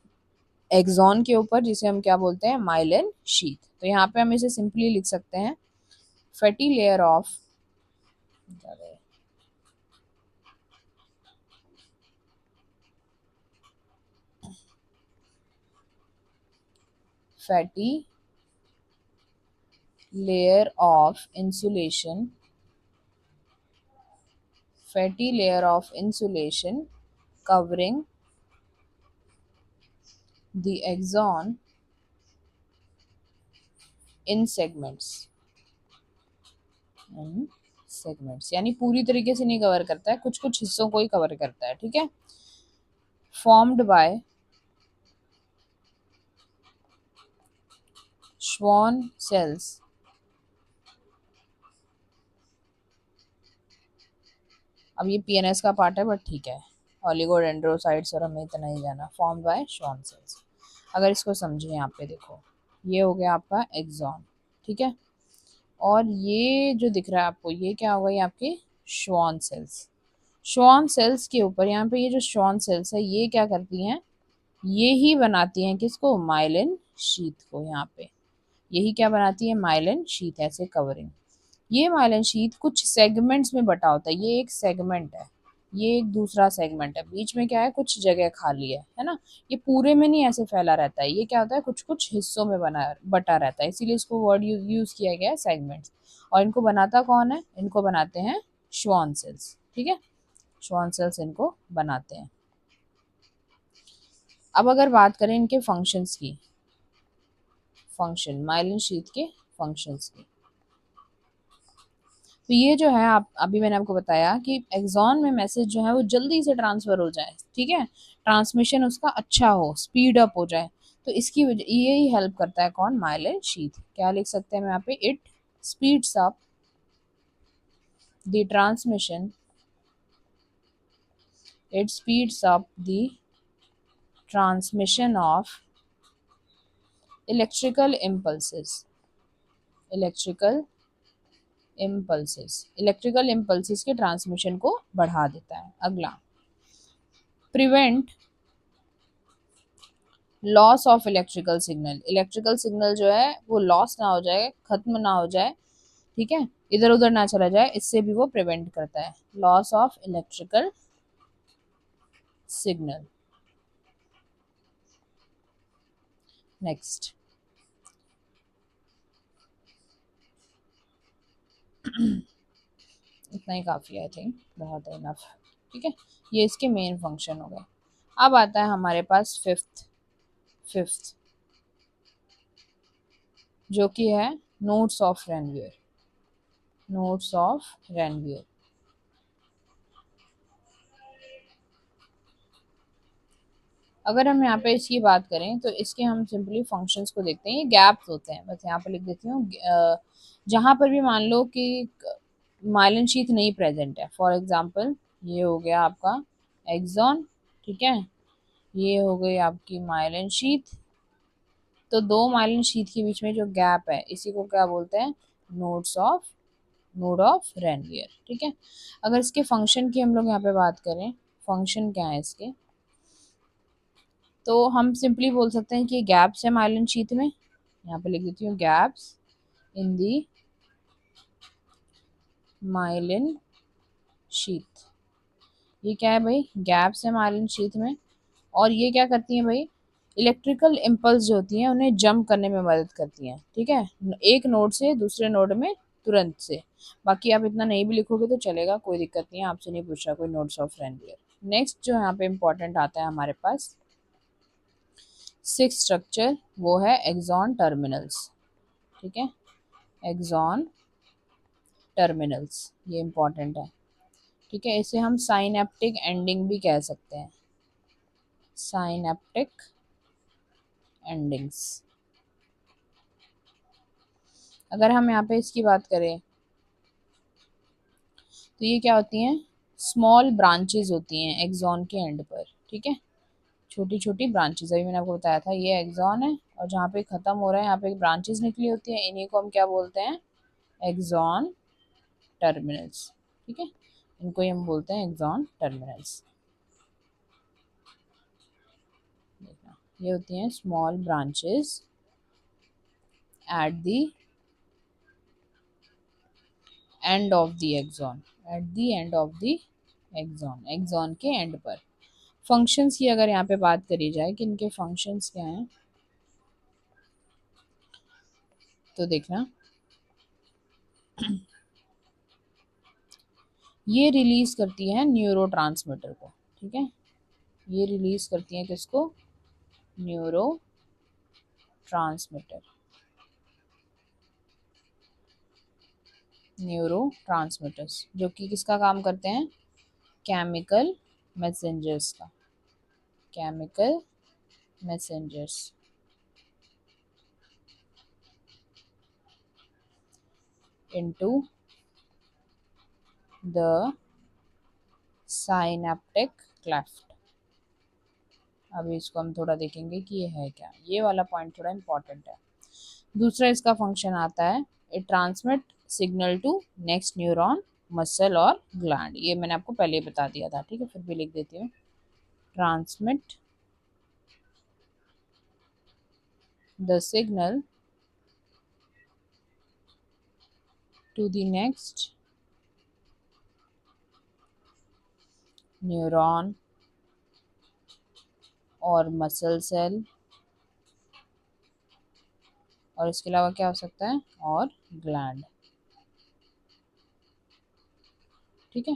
एक्सॉन के ऊपर, जिसे हम क्या बोलते हैं, माइलिन शीथ। तो यहाँ पे हम इसे सिंपली लिख सकते हैं fatty layer of fatty layer of insulation, fatty layer of insulation covering the axon in segments यानी पूरी तरीके से नहीं कवर करता है, कुछ कुछ हिस्सों को ही कवर करता है, ठीक है। फॉर्म्ड बाय Schwann cells, अब ये पीएनएस का पार्ट है बट ठीक है, ओलिगोडेंड्रोसाइट्स, और हमें इतना ही जाना। फॉर्म्ड बाय Schwann cells, अगर इसको समझे यहाँ पे देखो, ये हो गया आपका एक्सॉन, ठीक है। और ये जो दिख रहा है आपको, ये क्या होगा, ये आपके श्वान सेल्स। श्वान सेल्स के ऊपर यहाँ पे ये जो श्वान सेल्स है ये क्या करती हैं, ये ही बनाती हैं किसको, माइलिन शीथ को। यहाँ पे यही क्या बनाती है, माइलिन शीथ, ऐसे कवरिंग। ये माइलिन शीथ कुछ सेगमेंट्स में बटा होता है, ये एक सेगमेंट है, ये एक दूसरा सेगमेंट है, बीच में क्या है, कुछ जगह खाली है ना। ये पूरे में नहीं ऐसे फैला रहता है, ये क्या होता है, कुछ कुछ हिस्सों में बना बटा रहता है, इसीलिए इसको वर्ड यूज किया गया है सेगमेंट्स। और इनको बनाता कौन है, इनको बनाते हैं श्वान सेल्स, ठीक है। श्वान सेल्स इनको बनाते हैं। अब अगर बात करें इनके फंक्शंस की, फंक्शन माइलिन शीथ के फंक्शंस की, तो ये जो है, आप अभी मैंने आपको बताया कि एक्सॉन में मैसेज जो है वो जल्दी से ट्रांसफर हो जाए, ठीक है, ट्रांसमिशन उसका अच्छा हो, स्पीड अप हो जाए। तो इसकी वजह ये ही हेल्प करता है कौन, माइलिन शीथ। क्या लिख सकते हैं हम यहाँ पे, it speeds up the transmission, it speeds up the transmission of electrical impulses, electrical electrical impulses के ट्रांसमिशन को बढ़ा देता है। अगला, prevent loss of electrical signal, electrical signal जो है वो लॉस ना हो जाए, खत्म ना हो जाए, ठीक है, इधर उधर ना चला जाए, इससे भी वो प्रिवेंट करता है, loss of electrical signal. Next, इतना ही काफ़ी है, आई थिंक बहुत है, इनफ। ठीक है, ये इसके मेन फंक्शन हो गए। अब आता है हमारे पास फिफ्थ जो कि है notes of Ranvier. Notes of Ranvier. अगर हम यहाँ पे इसकी बात करें तो इसके हम सिंपली फंक्शंस को देखते हैं। ये गैप्स होते हैं, बस यहाँ पे लिख देती हूँ। जहाँ पर भी मान लो कि माइलिन शीथ नहीं प्रेजेंट है, फॉर एग्जांपल ये हो गया आपका एक्सॉन, ठीक है, ये हो गई आपकी माइलिन शीथ। तो दो माइलिन शीथ के बीच में जो गैप है इसी को क्या बोलते हैं, नोड ऑफ रेनवियर। ठीक है, अगर इसके फंक्शन की हम लोग यहाँ पे बात करें, फंक्शन क्या है इसके, तो हम सिंपली बोल सकते हैं कि गैप्स है माइलिन शीथ में। यहाँ पे लिख देती हूँ gaps in the myelin sheath. ये क्या है भाई, गैप्स है माइलिन शीथ में। और ये क्या करती हैं भाई, इलेक्ट्रिकल इम्पल्स जो होती हैं उन्हें जंप करने में मदद करती हैं। ठीक है, एक नोड से दूसरे नोड में तुरंत से। बाकी आप इतना नहीं भी लिखोगे तो चलेगा, कोई दिक्कत नहीं है, आपसे नहीं पूछ रहा कोई नोड्स ऑफ रेनवियर। नेक्स्ट जो यहाँ पे इम्पोर्टेंट आता है हमारे पास सिक्स स्ट्रक्चर, वो है एक्सॉन टर्मिनल्स। ठीक है, एक्सॉन टर्मिनल्स, ये इंपॉर्टेंट है। ठीक है, इसे हम साइनेप्टिक एंडिंग भी कह सकते हैं, साइनेप्टिक एंडिंग्स। अगर हम यहाँ पे इसकी बात करें तो ये क्या होती हैं, स्मॉल ब्रांचेस होती हैं एक्सॉन के एंड पर। ठीक है, छोटी छोटी ब्रांचेस, अभी मैंने आपको बताया था ये एक्सॉन है, और जहाँ पे ख़त्म हो रहा है यहाँ पे ब्रांचेस निकली होती हैं, इन्हीं को हम क्या बोलते हैं, एक्सॉन टर्मिनल्स। ठीक है, इनको ही हम बोलते हैं एक्सॉन टर्मिनल्स। देखना, ये होती हैं small branches at the end of the axon, at the end of the axon, axon के एंड पर। फंक्शंस की अगर यहाँ पे बात करी जाए कि इनके फंक्शंस क्या हैं, तो देखना, ये रिलीज करती है न्यूरो को। ठीक है, ये रिलीज करती है किसको, न्यूरो ट्रांसमीटर, न्यूरो ट्रांसमीटर्स, जो कि किसका काम करते हैं, केमिकल मैसेंजर्स का, chemical messengers into the synaptic cleft. अभी इसको हम थोड़ा देखेंगे कि ये है क्या, ये वाला पॉइंट थोड़ा इंपॉर्टेंट है। दूसरा इसका फंक्शन आता है, it transmit signal to next neuron, muscle और ग्लैंड। ये मैंने आपको पहले ही बता दिया था, ठीक है, फिर भी लिख देती हूँ, transmit the signal to the next neuron और मसल सेल, और इसके अलावा क्या हो सकता है, और ग्लैंड। ठीक है,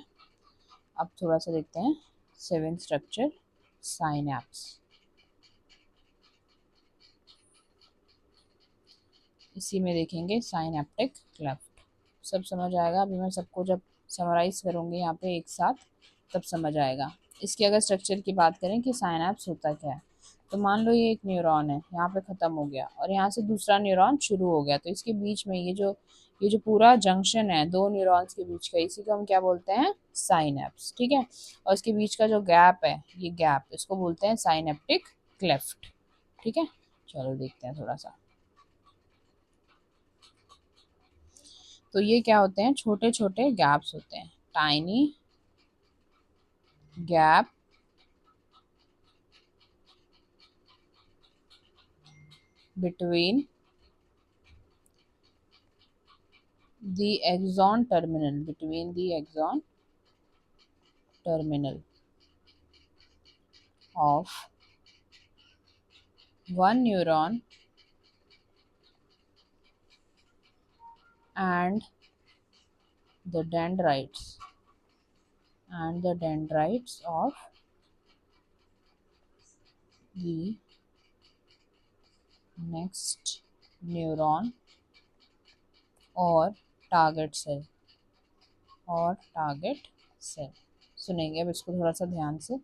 अब थोड़ा सा देखते हैं सेवन स्ट्रक्चर, साइनैप्स। इसी में देखेंगे साइनेप्टिक क्लेफ्ट, सब समझ आएगा। अभी मैं सबको जब समराइज करूँगी यहाँ पे एक साथ, तब समझ आएगा। इसकी अगर स्ट्रक्चर की बात करें कि साइनैप्स होता क्या है, तो मान लो ये एक न्यूरॉन है, यहाँ पे ख़त्म हो गया और यहाँ से दूसरा न्यूरॉन शुरू हो गया, तो इसके बीच में ये जो पूरा जंक्शन है दो न्यूरॉन्स के बीच का, इसी को हम क्या बोलते हैं, साइनैप्स। ठीक है, और इसके बीच का जो गैप है, ये गैप, इसको बोलते हैं साइनेप्टिक क्लेफ्ट। ठीक है, चलो देखते हैं थोड़ा सा। तो ये क्या होते हैं, छोटे छोटे गैप्स होते हैं, tiny gap between the axon terminal, between the axon terminal of one neuron and the dendrites and the dendrites of the next neuron और टारगेट सेल सुनेंगे अब इसको थोड़ा सा ध्यान से।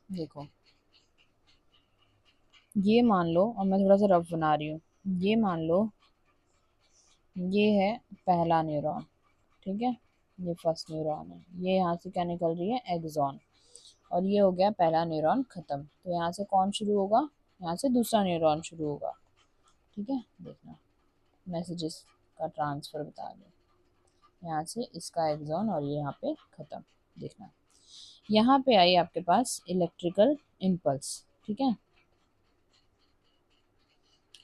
देखो ये मान लो, और मैं थोड़ा सा रफ बना रही हूँ, ये मान लो ये है पहला न्यूरॉन, ठीक है, ये फर्स्ट न्यूरॉन है, ये यहाँ से क्या निकल रही है, एक्सॉन, और ये हो गया पहला न्यूरॉन खत्म। तो यहाँ से कौन शुरू होगा, यहाँ से दूसरा न्यूरॉन शुरू होगा, ठीक है। देखना मैसेजेस का ट्रांसफर बता दो, यहाँ से इसका एक्सॉन और ये यहाँ पे खत्म। देखना यहाँ पे आई आपके पास इलेक्ट्रिकल इम्पल्स, ठीक है,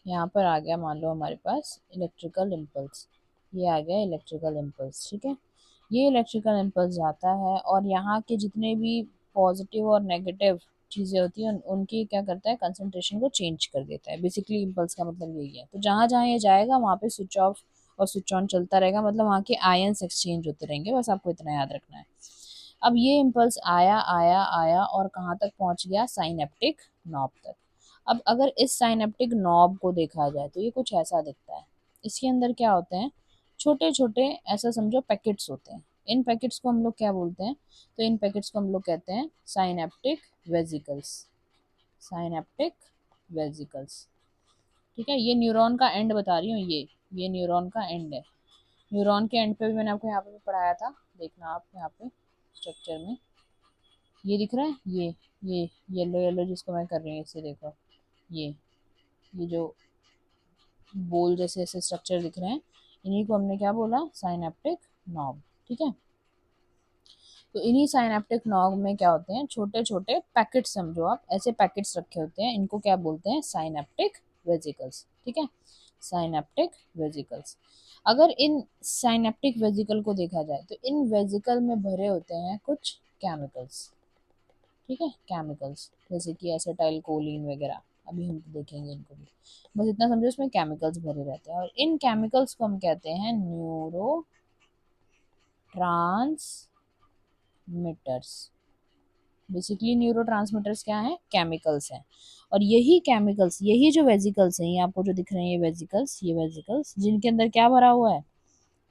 यहाँ पर आ गया मान लो हमारे पास इलेक्ट्रिकल इम्पल्स, ये आ गया इलेक्ट्रिकल इम्पल्स, ठीक है। ये इलेक्ट्रिकल इम्पल्स जाता है और यहाँ के जितने भी पॉजिटिव और नेगेटिव चीज़ें होती हैं उनकी क्या करता है, कंसंट्रेशन को चेंज कर देता है। बेसिकली इम्पल्स का मतलब यही है। तो जहाँ जहाँ ये जाएगा वहाँ पे स्विच ऑफ और स्विच ऑन चलता रहेगा, मतलब वहाँ के आयन्स एक्सचेंज होते रहेंगे, बस आपको इतना याद रखना है। अब ये इम्पल्स आया आया आया और कहाँ तक पहुँच गया, साइनेप्टिक नॉब तक। अब अगर इस साइनेप्टिक नॉब को देखा जाए तो ये कुछ ऐसा दिखता है। इसके अंदर क्या होते हैं, छोटे छोटे ऐसा समझो पैकेट्स होते हैं। इन पैकेट्स को हम लोग क्या बोलते हैं, तो इन पैकेट्स को हम लोग कहते हैं साइनेप्टिक वेसिकल्स, साइनेप्टिक वेसिकल्स, ठीक है। ये न्यूरॉन का एंड बता रही हूँ, ये न्यूरॉन का एंड है। न्यूरॉन के एंड पे भी मैंने आपको यहाँ पे भी पढ़ाया था, देखना आप यहाँ पे स्ट्रक्चर में ये दिख रहा है, ये येलो येलो जिसको मैं कर रही हूँ, इसे देखो, ये जो बोल जैसे ऐसे स्ट्रक्चर दिख रहे हैं, इन्हीं को हमने क्या बोला, साइनेप्टिक नॉब, ठीक है। तो इन्हीं साइनेप्टिक नॉब में क्या होते हैं, छोटे छोटे पैकेट्स, समझो आप ऐसे पैकेट्स रखे होते हैं, इनको क्या बोलते हैं, साइनेप्टिक वेसिकल्स, ठीक है, साइनेप्टिक वेसिकल्स। अगर इन साइनेप्टिक वेसिकल को देखा जाए तो इन वेसिकल में भरे होते हैं कुछ केमिकल्स, ठीक है, केमिकल्स जैसे कि एसिटाइल कोलिन वगैरह, अभी हम देखेंगे इनको भी। बस इतना समझो इसमें केमिकल्स भरे रहते हैं, और इन केमिकल्स को हम कहते हैं neuro transmitters. Basically neuro transmitters क्या है, केमिकल्स हैं। और यही केमिकल्स, यही जो वेसिकल्स हैं, ये आपको जो दिख रहे हैं ये वेसिकल्स, ये वेसिकल्स जिनके अंदर क्या भरा हुआ है,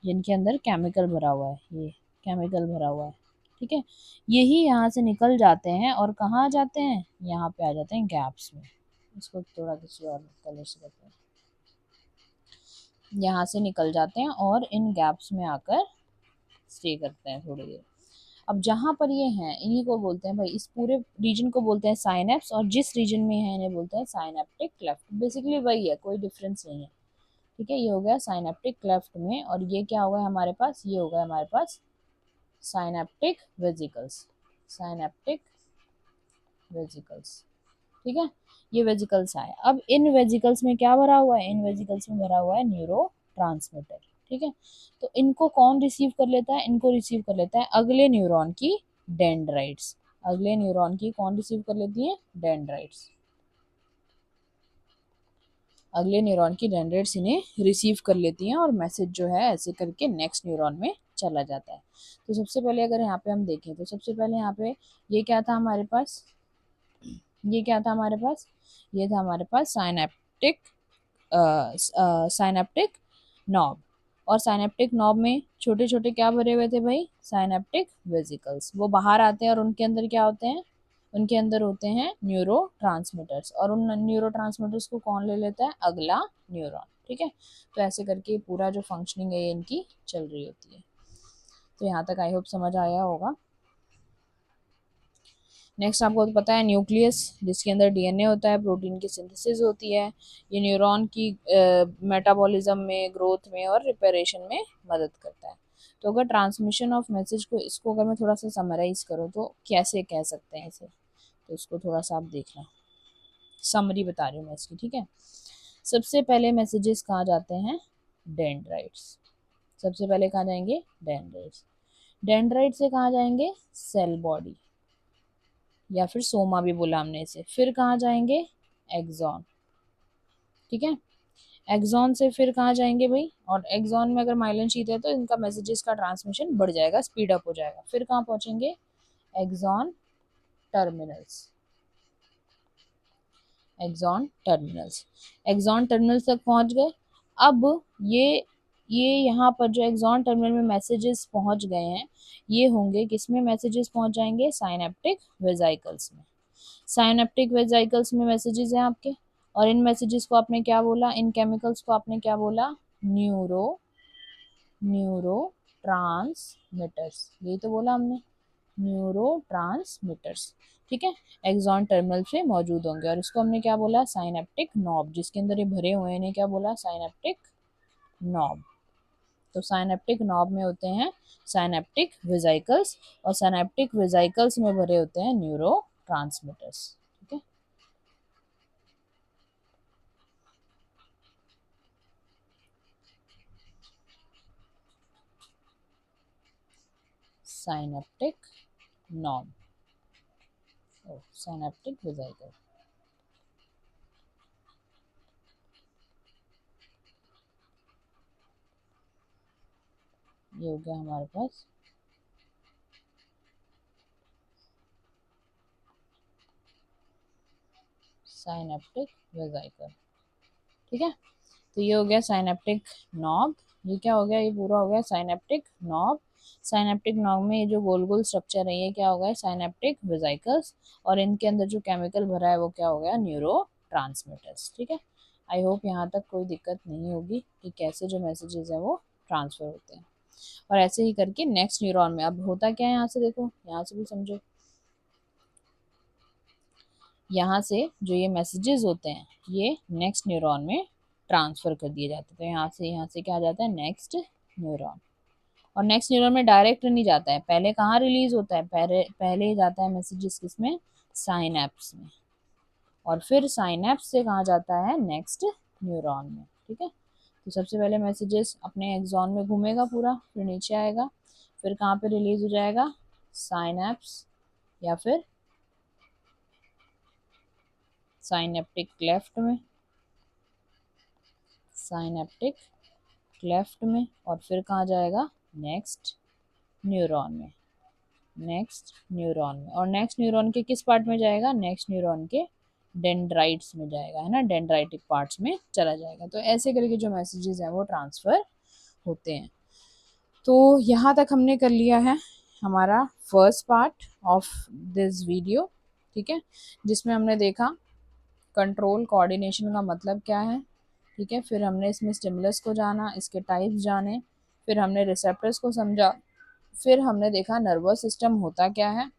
जिनके अंदर केमिकल भरा हुआ है, ये केमिकल भरा हुआ है, ठीक है। यही यहाँ से निकल जाते हैं और कहाँ आ जाते हैं, यहाँ पे आ जाते हैं गैप्स में। इसको थोड़ा किसी और कलर से करते हैं, यहाँ से निकल जाते हैं और इन गैप्स में आकर स्टे करते हैं थोड़ी देर। अब जहाँ पर ये हैं इन्हीं को बोलते हैं भाई, इस पूरे रीजन को बोलते हैं साइनेप्स, और जिस रीजन में है इन्हें बोलते हैं साइनेप्टिक क्लेफ्ट। बेसिकली वही है, कोई डिफरेंस नहीं है, ठीक है। ये हो गया साइनेप्टिक क्लेफ्ट में, और ये क्या होगा हमारे पास, ये होगा हमारे पास साइनेप्टिक वेसिकल्स, साइनेप्टिक वेसिकल्स, ठीक है। ये वेसिकल्स आए। अब इन वेसिकल्स में क्या भरा हुआ है, इन वेसिकल्स में भरा हुआ है न्यूरो ट्रांसमीटर, ठीक है। तो इनको कौन रिसीव कर लेता है, इनको रिसीव कर लेता है अगले न्यूरॉन की डेंड्राइट्स। अगले न्यूरॉन की कौन रिसीव कर लेती है, डेंड्राइट्स। अगले न्यूरॉन की डेंड्राइट्स इन्हें रिसीव कर लेती हैं और मैसेज जो है ऐसे करके नेक्स्ट न्यूरॉन में चला जाता है। तो सबसे पहले अगर यहाँ पे हम देखें तो सबसे पहले यहाँ पे ये क्या था हमारे पास, ये क्या था हमारे पास, ये था हमारे पास साइनेप्टिक साइनेप्टिक नॉब। और साइनेप्टिक नॉब में छोटे छोटे क्या भरे हुए थे भाई, साइनेप्टिक वेसिकल्स। वो बाहर आते हैं और उनके अंदर क्या होते हैं, उनके अंदर होते हैं न्यूरो ट्रांसमीटर्स, और उन न्यूरो ट्रांसमीटर्स को कौन ले लेता है, अगला न्यूरॉन, ठीक है। तो ऐसे करके पूरा जो फंक्शनिंग है इनकी चल रही होती है। तो यहाँ तक आई होप समझ आया होगा। नेक्स्ट आपको तो पता है न्यूक्लियस, जिसके अंदर डीएनए होता है, प्रोटीन की सिंथेसिस होती है। ये न्यूरॉन की मेटाबॉलिज्म में, ग्रोथ में और रिपेरेशन में मदद करता है। तो अगर ट्रांसमिशन ऑफ मैसेज को, इसको अगर मैं थोड़ा सा समराइज करूँ तो कैसे कह सकते हैं इसे, तो इसको थोड़ा सा आप देखना, समरी बता रही हूँ मैं इसकी, ठीक है। सबसे पहले मैसेजेस कहाँ जाते हैं, डेंड्राइट्स। सबसे पहले कहाँ जाएंगे, डेंड्राइट्स। डेंड्राइट से कहाँ जाएंगे, सेल बॉडी, या फिर सोमा भी बोला हमने इसे। फिर कहाँ जाएंगे, एक्सॉन, ठीक है। एक्सॉन से फिर कहाँ जाएंगे भाई, और एक्सॉन में अगर माइलिन शीथ है तो इनका मैसेजेस का ट्रांसमिशन बढ़ जाएगा, स्पीड अप हो जाएगा। फिर कहाँ पहुंचेंगे, axon terminals, axon terminals, axon terminals तक पहुंच गए। अब ये ये यहाँ पर जो एक्सॉन टर्मिनल में मैसेजेस पहुंच गए हैं, ये होंगे किसमें मैसेजेस पहुंच जाएंगे, साइनेप्टिक वेसिकल्स में। साइनेप्टिक वेसिकल्स में मैसेजेस हैं आपके, और इन मैसेजेस को आपने क्या बोला, इन केमिकल्स को आपने क्या बोला, न्यूरो न्यूरो ट्रांसमिटर्स, यही तो बोला हमने, न्यूरो ट्रांसमिटर्स। ठीक है, एक्सॉन टर्मिनल पे मौजूद होंगे, और इसको हमने क्या बोला, साइनेप्टिक नॉब, जिसके अंदर ये भरे हुए हैं इन्हें क्या बोला, साइनेप्टिक नॉब। तो साइनेप्टिक नॉब में होते हैं साइनेप्टिक वेसिकल्स, और साइनेप्टिक वेसिकल्स में भरे होते हैं न्यूरो ट्रांसमिटर्स। ठीक है, साइनेप्टिक नॉब, साइनेप्टिक वेसिकल। ये हो गया हमारे पास साइनेप्टिक वेसिकल। ठीक है, तो ये हो गया साइनेप्टिक नॉब, ये क्या हो गया, ये पूरा हो गया साइनेप्टिक नॉब। साइनेप्टिक नॉब में ये जो गोल गोल स्ट्रक्चर है ये क्या हो गया, साइनेप्टिक वेसिकल्स, और इनके अंदर जो केमिकल भरा है वो क्या हो गया, न्यूरो ट्रांसमिटर्स। ठीक है, आई होप यहाँ तक कोई दिक्कत नहीं होगी कि कैसे जो मैसेजेस है वो ट्रांसफर होते हैं। और ऐसे ही करके नेक्स्ट न्यूरॉन में अब होता क्या है, यहाँ से देखो, यहाँ से भी समझो, यहाँ से जो ये मैसेजेस होते हैं ये नेक्स्ट न्यूरॉन में ट्रांसफर कर दिए जाते हैं। तो यहाँ से क्या आ जाता है, नेक्स्ट न्यूरॉन। और नेक्स्ट न्यूरॉन में डायरेक्ट नहीं जाता है, पहले कहाँ रिलीज होता है, पहले जाता है मैसेजेस किसमें, साइनैप्स में, और फिर साइनैप्स से कहाँ जाता है, नेक्स्ट न्यूरॉन में। ठीक है, तो सबसे पहले मैसेजेस अपने एक्सॉन में घूमेगा पूरा, फिर नीचे आएगा, फिर कहाँ पे रिलीज हो जाएगा, साइनैप्स, या फिर साइनेप्टिक क्लेफ्ट में, साइनेप्टिक क्लेफ्ट में, और फिर कहाँ जाएगा, नेक्स्ट न्यूरॉन में, नेक्स्ट न्यूरॉन में। और नेक्स्ट न्यूरॉन के किस पार्ट में जाएगा, नेक्स्ट न्यूरॉन के डेंड्राइट्स में जाएगा, है ना, डेंड्राइटिक पार्ट्स में चला जाएगा। तो ऐसे करके जो मैसेजेस हैं वो ट्रांसफर होते हैं। तो यहाँ तक हमने कर लिया है हमारा first part of this video. ठीक है, जिसमें हमने देखा कंट्रोल कोऑर्डिनेशन का मतलब क्या है। ठीक है, फिर हमने इसमें स्टिमुलस को जाना, इसके टाइप्स जाने, फिर हमने रिसेप्टर्स को समझा, फिर हमने देखा नर्वस सिस्टम होता क्या है।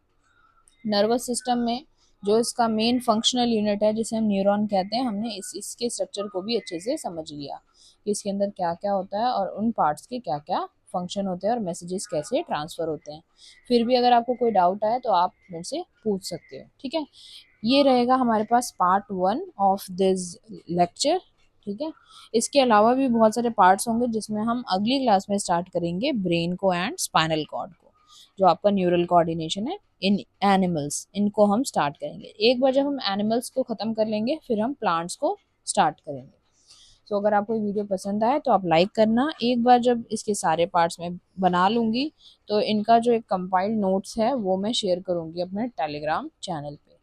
नर्वस सिस्टम में जो इसका मेन फंक्शनल यूनिट है जिसे हम न्यूरॉन कहते हैं, हमने इसके स्ट्रक्चर को भी अच्छे से समझ लिया कि इसके अंदर क्या क्या होता है और उन पार्ट्स के क्या क्या फंक्शन होते हैं और मैसेजेस कैसे ट्रांसफ़र होते हैं। फिर भी अगर आपको कोई डाउट आए तो आप मेरे से पूछ सकते हो। ठीक है, ये रहेगा हमारे पास पार्ट 1 ऑफ दिस लेक्चर। ठीक है, इसके अलावा भी बहुत सारे पार्ट्स होंगे जिसमें हम अगली क्लास में स्टार्ट करेंगे ब्रेन को एंड स्पाइनल कॉर्ड को, जो आपका न्यूरल कोऑर्डिनेशन है इन एनिमल्स, इनको हम स्टार्ट करेंगे। एक बार जब हम एनिमल्स को ख़त्म कर लेंगे फिर हम प्लांट्स को स्टार्ट करेंगे। तो अगर आपको ये वीडियो पसंद आए तो आप लाइक करना। एक बार जब इसके सारे पार्ट्स में बना लूँगी तो इनका जो एक कंपाइल्ड नोट्स है वो मैं शेयर करूँगी अपने टेलीग्राम चैनल पे।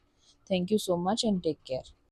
Thank you so much and take care.